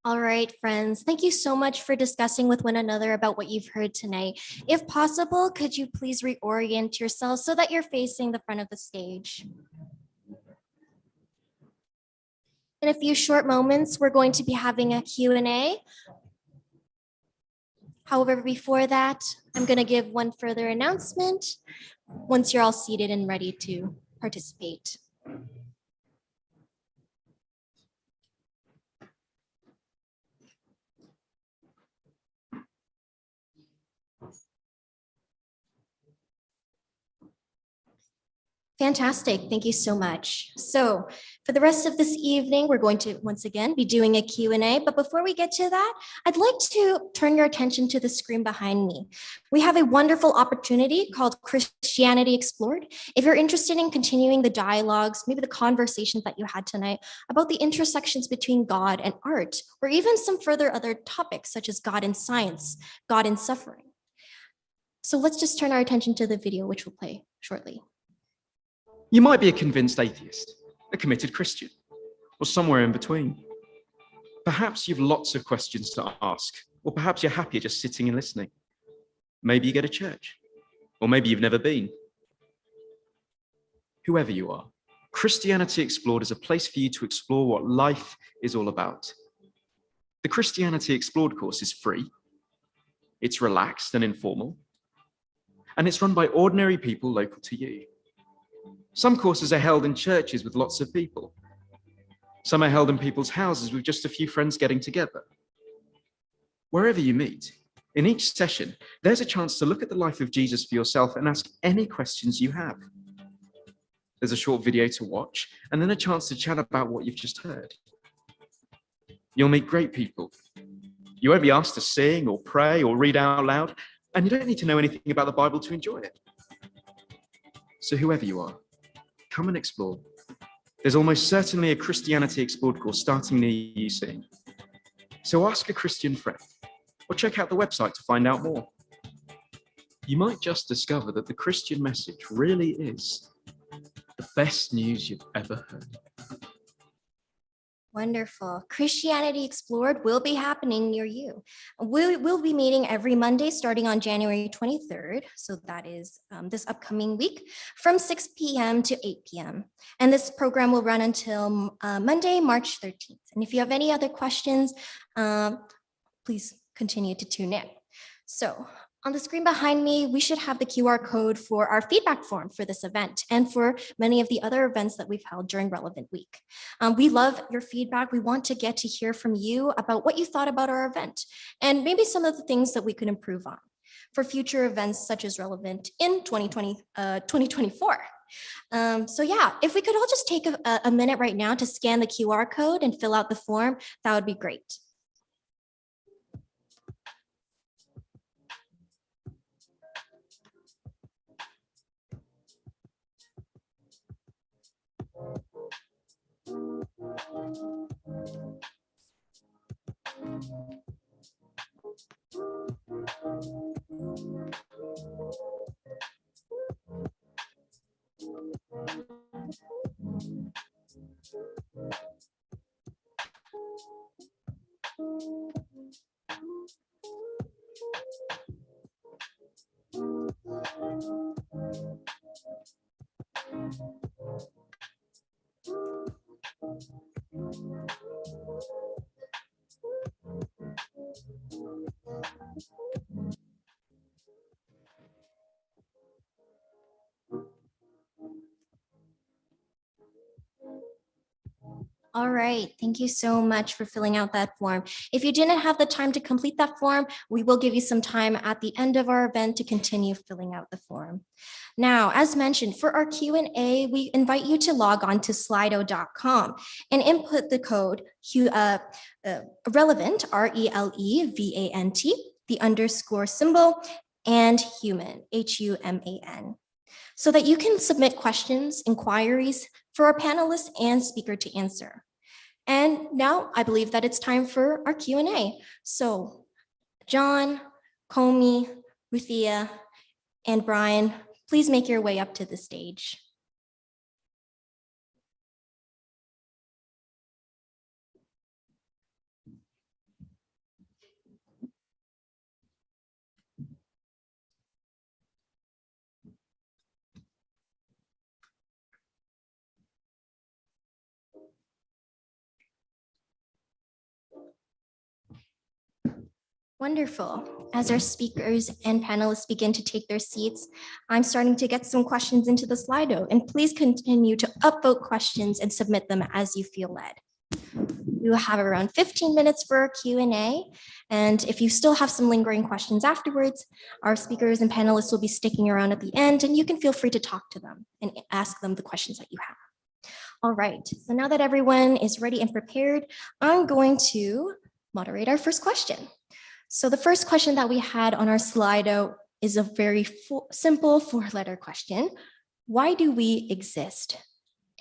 All right, friends, thank you so much for discussing with one another about what you've heard tonight. If possible, could you please reorient yourselves so that you're facing the front of the stage? In a few short moments, we're going to be having a Q&A. However, before that, I'm going to give one further announcement once you're all seated and ready to participate. Fantastic. Thank you so much. So for the rest of this evening, we're going to once again be doing a Q&A. But before we get to that, I'd like to turn your attention to the screen behind me. We have a wonderful opportunity called Christianity Explored. If you're interested in continuing the dialogues, maybe the conversations that you had tonight about the intersections between God and art, or even some further other topics such as God and science, God and suffering. So let's just turn our attention to the video, which will play shortly. You might be a convinced atheist, a committed Christian, or somewhere in between. Perhaps you've lots of questions to ask, or perhaps you're happier just sitting and listening. Maybe you go to church, or maybe you've never been. Whoever you are, Christianity Explored is a place for you to explore what life is all about. The Christianity Explored course is free, it's relaxed and informal, and it's run by ordinary people local to you. Some courses are held in churches with lots of people. Some are held in people's houses with just a few friends getting together. Wherever you meet, in each session, there's a chance to look at the life of Jesus for yourself and ask any questions you have. There's a short video to watch, and then a chance to chat about what you've just heard. You'll meet great people. You won't be asked to sing or pray or read out loud, and you don't need to know anything about the Bible to enjoy it. So whoever you are, come and explore. There's almost certainly a Christianity Explored course starting near you soon. So ask a Christian friend or check out the website to find out more. You might just discover that the Christian message really is the best news you've ever heard. Wonderful. Christianity Explored will be happening near you. We'll be meeting every Monday starting on January 23rd. So that is this upcoming week from 6 p.m. to 8 p.m. And this program will run until Monday, March 13th. And if you have any other questions, please continue to tune in. So on the screen behind me, we should have the QR code for our feedback form for this event and for many of the other events that we've held during Relevant Week. We love your feedback. We want to get to hear from you about what you thought about our event and maybe some of the things that we could improve on for future events such as Relevant in 2024. So yeah, if we could all just take a minute right now to scan the QR code and fill out the form, that would be great. All right, thank you so much for filling out that form. If you didn't have the time to complete that form, we will give you some time at the end of our event to continue filling out the form. Now, as mentioned, for our Q&A, we invite you to log on to slido.com and input the code relevant, RELEVANT, the underscore symbol, and human, HUMAN, so that you can submit questions, inquiries for our panelists and speaker to answer. And now I believe that it's time for our Q&A. So John, Comey, Ruthia, and Brian, please make your way up to the stage. Wonderful. As our speakers and panelists begin to take their seats, I'm starting to get some questions into the Slido, and please continue to upvote questions and submit them as you feel led. We will have around 15 minutes for our Q&A, and if you still have some lingering questions afterwards, our speakers and panelists will be sticking around at the end, and you can feel free to talk to them and ask them the questions that you have. All right, so now that everyone is ready and prepared, I'm going to moderate our first question. So the first question that we had on our Slido is a very simple 4-letter question. Why do we exist?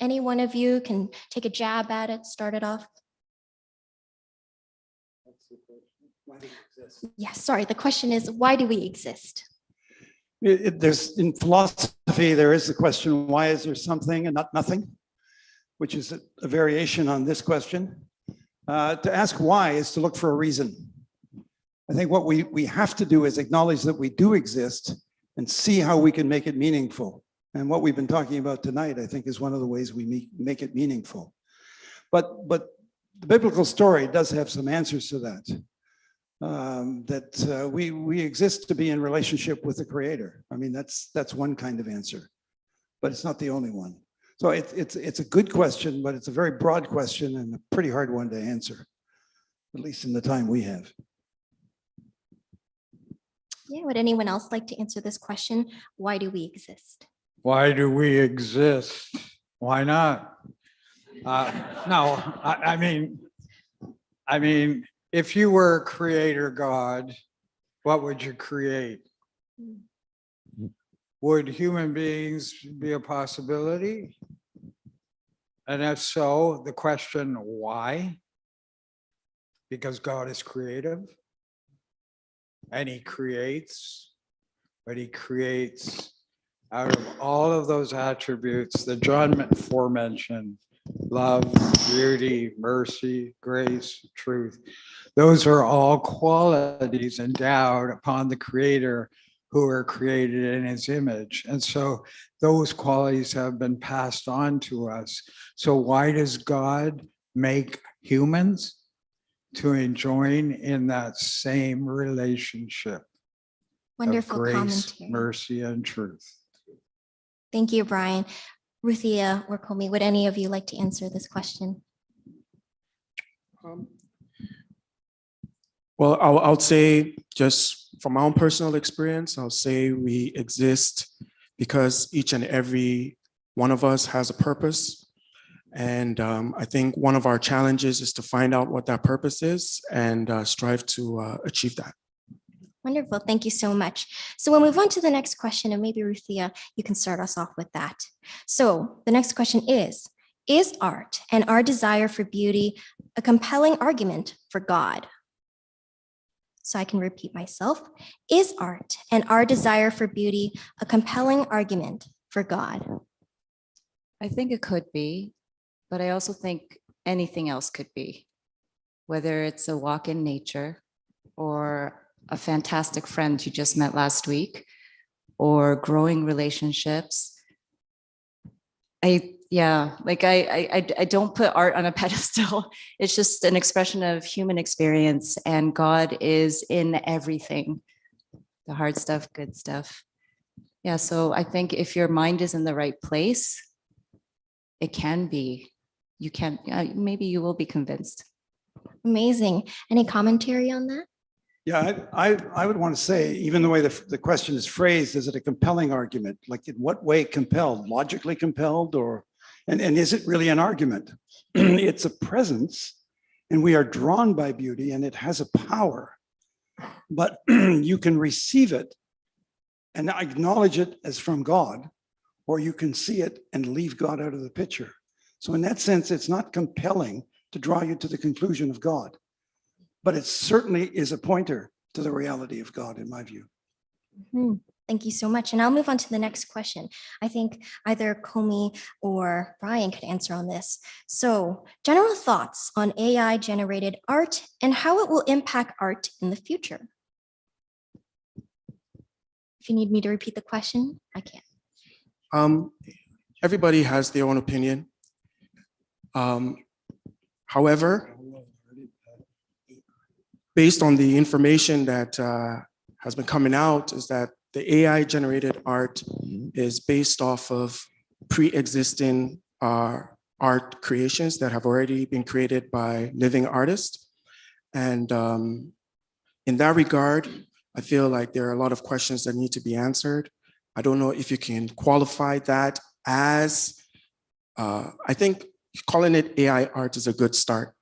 Any one of you can take a jab at it, start it off. Yes, sorry, the question is, why do we exist? There's in philosophy, there is the question, why is there something and not nothing? Which is a variation on this question. To ask why is to look for a reason. I think what we have to do is acknowledge that we do exist and see how we can make it meaningful. And what we've been talking about tonight, I think, is one of the ways we make it meaningful. But the biblical story does have some answers to that. We exist to be in relationship with the Creator. I mean, that's one kind of answer, but it's not the only one. So it's a good question, but it's a very broad question and a pretty hard one to answer, at least in the time we have. Yeah, would anyone else like to answer this question? Why do we exist? Why do we exist? Why not? No, I mean, if you were a creator God, what would you create? Would human beings be a possibility? And if so, the question, why? Because God is creative and he creates, but he creates out of all of those attributes that John aforementioned: love, beauty, mercy, grace, truth. Those are all qualities endowed upon the Creator, who are created in his image. And so those qualities have been passed on to us. So why does God make humans? To join in that same relationship Wonderful of grace, commentary. mercy, and truth. Thank you, Brian. Ruthia or Komi, would any of you like to answer this question? Well, I'll say, just from my own personal experience, I'll say we exist because each and every one of us has a purpose. And I think one of our challenges is to find out what that purpose is and strive to achieve that. Wonderful. Thank you so much. So we'll move on to the next question, and maybe Ruthia, you can start us off with that. So the next question is art and our desire for beauty a compelling argument for God? So I can repeat myself. Is art and our desire for beauty a compelling argument for God? I think it could be, but I also think anything else could be, whether it's a walk in nature or a fantastic friend you just met last week or growing relationships. I don't put art on a pedestal. It's just an expression of human experience, and God is in everything, the hard stuff, good stuff. Yeah, so I think if your mind is in the right place, it can be. You can, maybe you will be convinced. Amazing. Any commentary on that? Yeah, I would want to say, even the way the question is phrased, is it a compelling argument? Like, in what way compelled? Logically compelled, or and is it really an argument? It's a presence, and we are drawn by beauty, and it has a power. But you can receive it and acknowledge it as from God, or you can see it and leave God out of the picture. So in that sense, it's not compelling to draw you to the conclusion of God, but it certainly is a pointer to the reality of God, in my view. Thank you so much. And I'll move on to the next question. I think either Komi or Brian could answer on this. So, general thoughts on AI generated art and how it will impact art in the future. If you need me to repeat the question, I can. Everybody has their own opinion. However, based on the information that has been coming out, is that the AI generated art is based off of pre-existing art creations that have already been created by living artists. And in that regard, I feel like there are a lot of questions that need to be answered. I don't know if you can qualify that as, I think calling it AI art is a good start,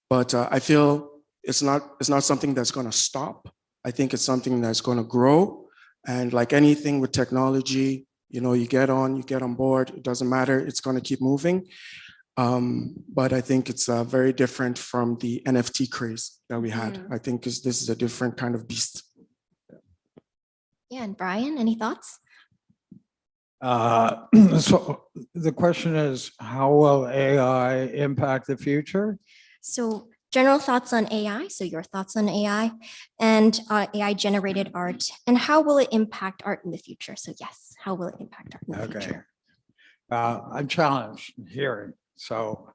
but I feel it's not something that's going to stop. I think it's something that's going to grow. And like anything with technology, you know, you get on board, it doesn't matter, it's going to keep moving. But I think it's very different from the NFT craze that we had. I think this is a different kind of beast. Yeah, and Brian, any thoughts? So the question is, how will AI impact the future? So general thoughts on AI, so your thoughts on AI and AI generated art, and how will it impact art in the future? So yes, how will it impact art in the Okay. future? I'm challenged in hearing, so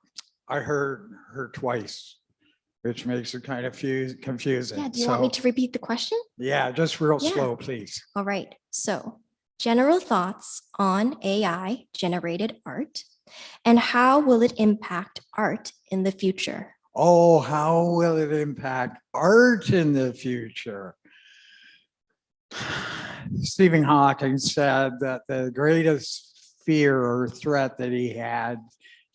I heard her twice, which makes it kind of confusing. Yeah, do you want me So, to repeat the question? yeah, just real Yeah. slow, please. All right, so general thoughts on AI generated art, and how will it impact art in the future? Oh, how will it impact art in the future? Stephen Hawking said that the greatest fear or threat that he had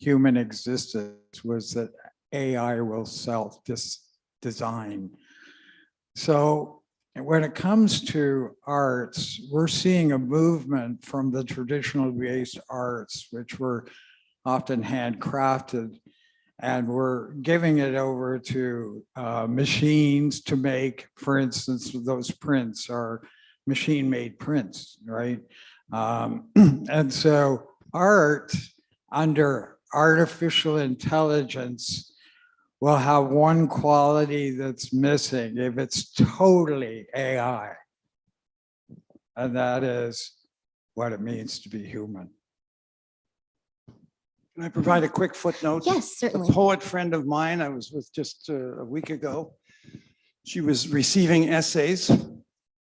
human existence was that AI will self-design. So when it comes to arts, we're seeing a movement from the traditional based arts, which were often handcrafted, and we're giving it over to machines to make, for instance, those prints are machine-made prints, right? And so art under artificial intelligence will have one quality that's missing if it's totally AI. And that is what it means to be human. Can I provide a quick footnote? Yes, A certainly. poet friend of mine I was with just a week ago. She was receiving essays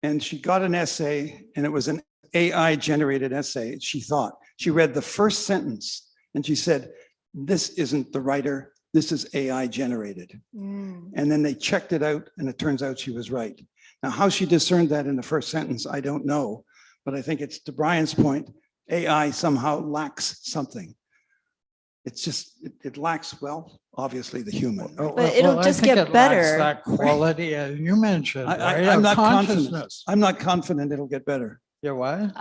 and she got an essay and it was an AI generated essay. She thought, she read the first sentence and she said, this isn't the writer, this is AI generated. And then they checked it out and it turns out she was right. Now, how she discerned that in the first sentence, I don't know, but I think it's to Brian's point, AI somehow lacks something. It's just, it lacks, well, obviously the human. But it'll I just think get it lacks better. that quality you mentioned, right? I'm Of not confident. consciousness. I'm not confident it'll get better, Yeah, what?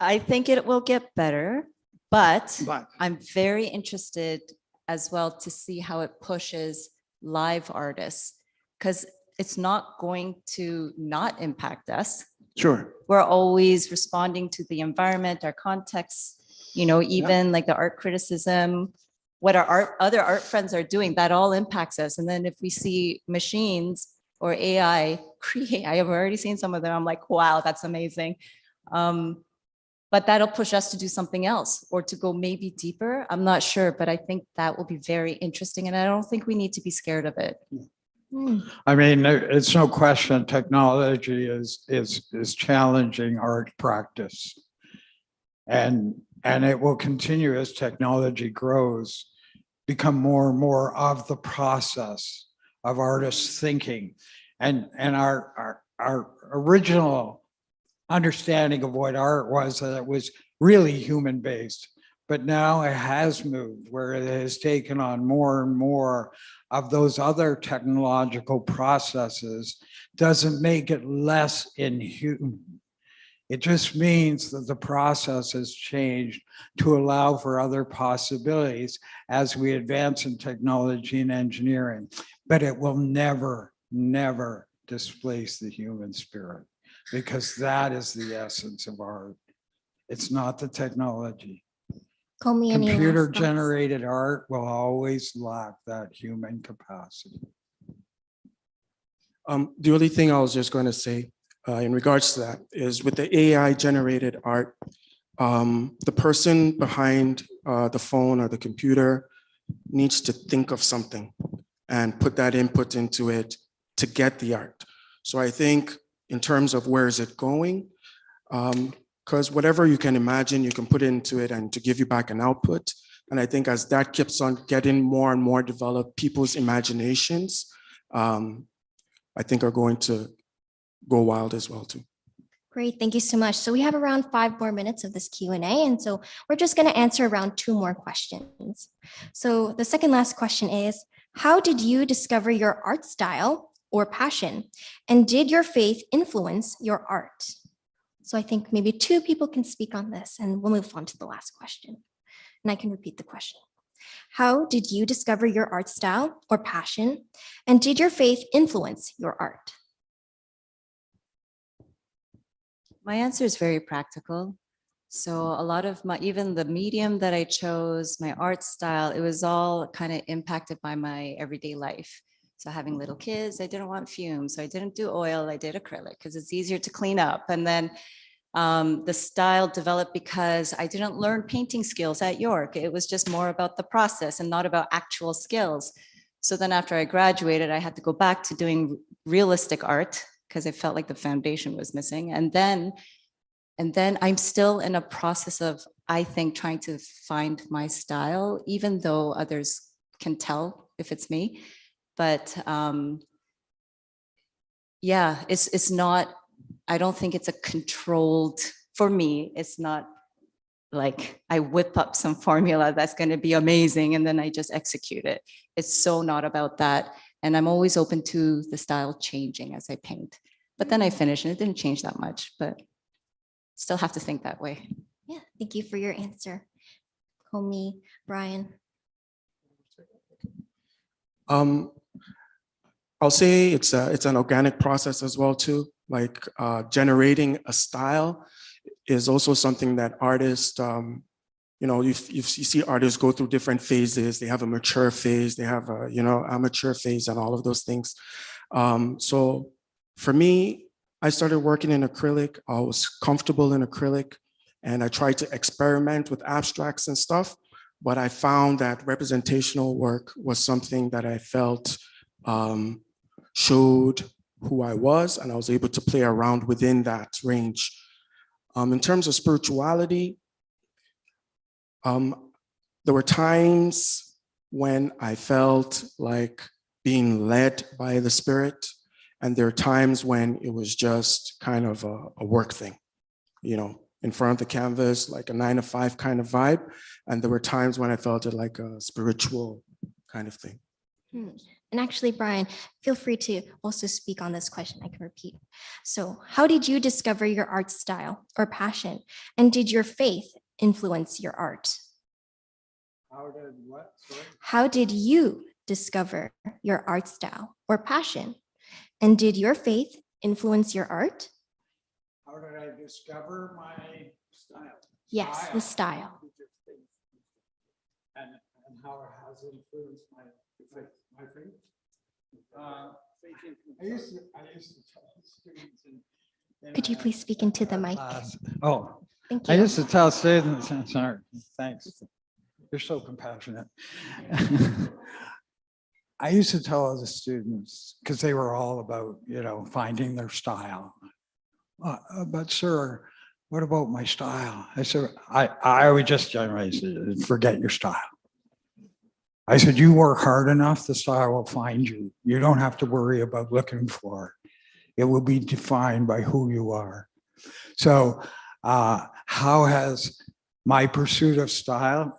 I think it will get better, but but I'm very interested as well to see how it pushes live artists, because it's not going to not impact us. sure. We're always responding to the environment, our context, you know, even like the art criticism, what our other art friends are doing, that all impacts us. And then if we see machines or AI create, I have already seen some of them, I'm like, wow, that's amazing. But that'll push us to do something else or to go maybe deeper. I'm not sure, but I think that will be very interesting. And I don't think we need to be scared of it. I mean, it's no question technology is challenging art practice. And it will continue as technology grows, become more and more of the process of artists thinking. And our original understanding of what art was, that it was really human based. But now it has moved where it has taken on more and more of those other technological processes. Doesn't make it less inhuman. It just means that the process has changed to allow for other possibilities as we advance in technology and engineering. But it will never, never displace the human spirit, because that is the essence of art. It's not the technology. Comey, any last Computer thoughts? generated art will always lack that human capacity. The only thing I was just going to say in regards to that is with the AI generated art, the person behind the phone or the computer needs to think of something and put that input into it to get the art. So I think in terms of where is it going, because whatever you can imagine, you can put into it and to give you back an output. And I think as that keeps on getting more and more developed, people's imaginations, I think are going to go wild as well too. Great, thank you so much. So we have around 5 more minutes of this Q&A, and so we're just going to answer around 2 more questions. So the second last question is, how did you discover your art style or passion? And did your faith influence your art? So I think maybe 2 people can speak on this, and we'll move on to the last question. And I can repeat the question. How did you discover your art style or passion? And did your faith influence your art? My answer is very practical. So a lot of my, even the medium that I chose, my art style, it was all kind of impacted by my everyday life. So having little kids, I didn't want fumes. So I didn't do oil, I did acrylic because it's easier to clean up. And then the style developed because I didn't learn painting skills at York. It was just more about the process and not about actual skills. So then after I graduated, I had to go back to doing realistic art because I felt like the foundation was missing. And then I'm still in a process of, I think, trying to find my style, even though others can tell if it's me. But yeah, it's not, I don't think it's a controlled, for me, it's not like I whip up some formula that's going to be amazing and then I just execute it. It's so not about that. And I'm always open to the style changing as I paint. But then I finish and it didn't change that much, but still have to think that way. Yeah, thank you for your answer. Comey, Brian. I'll say it's an organic process as well too. Like generating a style is also something that artists, you see artists go through different phases. They have a mature phase, they have a, amateur phase and all of those things. So for me, I started working in acrylic. I was comfortable in acrylic and I tried to experiment with abstracts and stuff, but I found that representational work was something that I felt showed who I was, and I was able to play around within that range. In terms of spirituality, there were times when I felt like being led by the Spirit, and there are times when it was just kind of a work thing, in front of the canvas, like a 9-to-5 kind of vibe. And there were times when I felt it like a spiritual kind of thing. And actually, Brian, feel free to also speak on this question. I can repeat. So how did you discover your art style or passion? And did your faith influence your art? How did what? Sorry? How did you discover your art style or passion? And did your faith influence your art? How did I discover my style? Yes, the style. And how it has influenced my faith. I used to tell students Could you please speak into the mic? Oh, Thank I you. used to tell students, sorry, thanks. You're so compassionate. I used to tell other students, because they were all about, finding their style. But sir, what about my style? I said, I would just generally say, forget your style. I said, you work hard enough, the style will find you. You don't have to worry about looking for it. It will be defined by who you are. So how has my pursuit of style,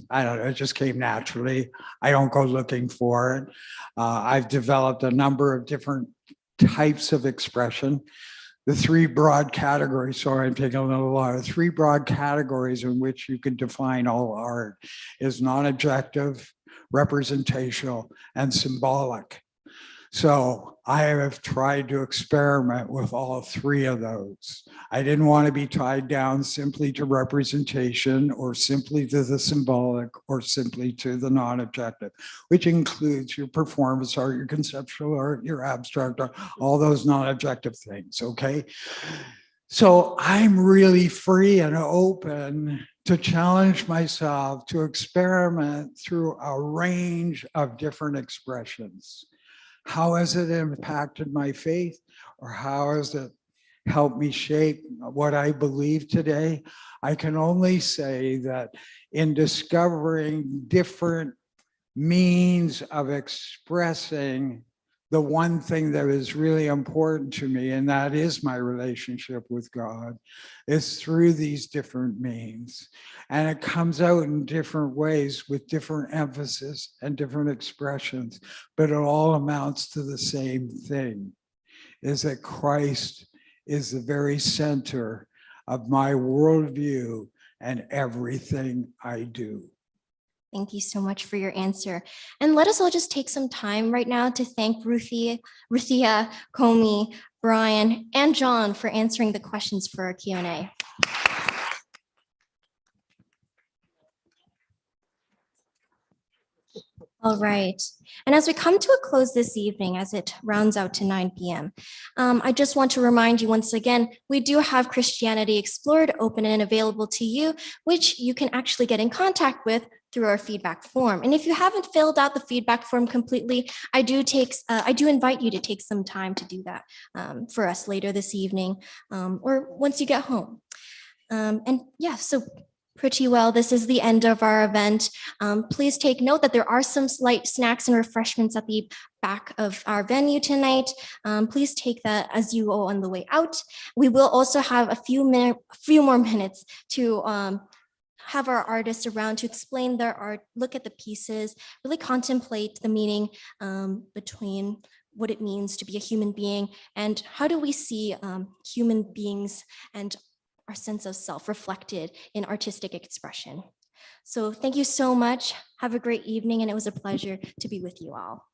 I don't know, it just came naturally. I don't go looking for it. I've developed a number of different types of expression. The 3 broad categories, sorry, I'm taking a little while, 3 broad categories in which you can define all art is non-objective, representational, and symbolic. So I have tried to experiment with all 3 of those. I didn't want to be tied down simply to representation or simply to the symbolic or simply to the non-objective, which includes your performance art, your conceptual art, your abstract art, all those non-objective things, okay? So I'm really free and open to challenge myself to experiment through a range of different expressions. How has it impacted my faith, or how has it helped me shape what I believe today? I can only say that in discovering different means of expressing the one thing that is really important to me, and that is my relationship with God, is through these different means. And it comes out in different ways with different emphasis and different expressions, but it all amounts to the same thing, is that Christ is the very center of my worldview and everything I do. Thank you so much for your answer. And let us all just take some time right now to thank Ruthia, Comey, Brian, and John for answering the questions for our Q&A. All right. And as we come to a close this evening, as it rounds out to 9 p.m., I just want to remind you once again, we do have Christianity Explored open and available to you, which you can actually get in contact with through our feedback form. And if you haven't filled out the feedback form completely, I do invite you to take some time to do that for us later this evening or once you get home. And yeah, so pretty well, this is the end of our event. Please take note that there are some slight snacks and refreshments at the back of our venue tonight. Please take that as you go on the way out. We will also have a few more minutes to have our artists around to explain their art, look at the pieces, really contemplate the meaning between what it means to be a human being and how do we see human beings and our sense of self reflected in artistic expression. So thank you so much. Have a great evening, and it was a pleasure to be with you all.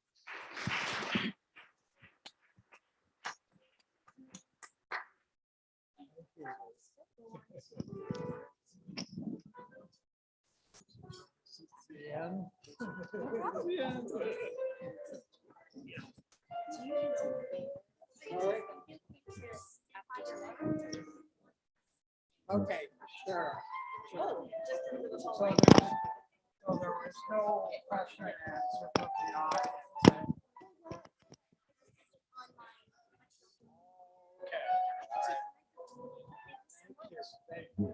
Okay, sure. So there was no question and answer from the audience. Okay. All right. Thank you.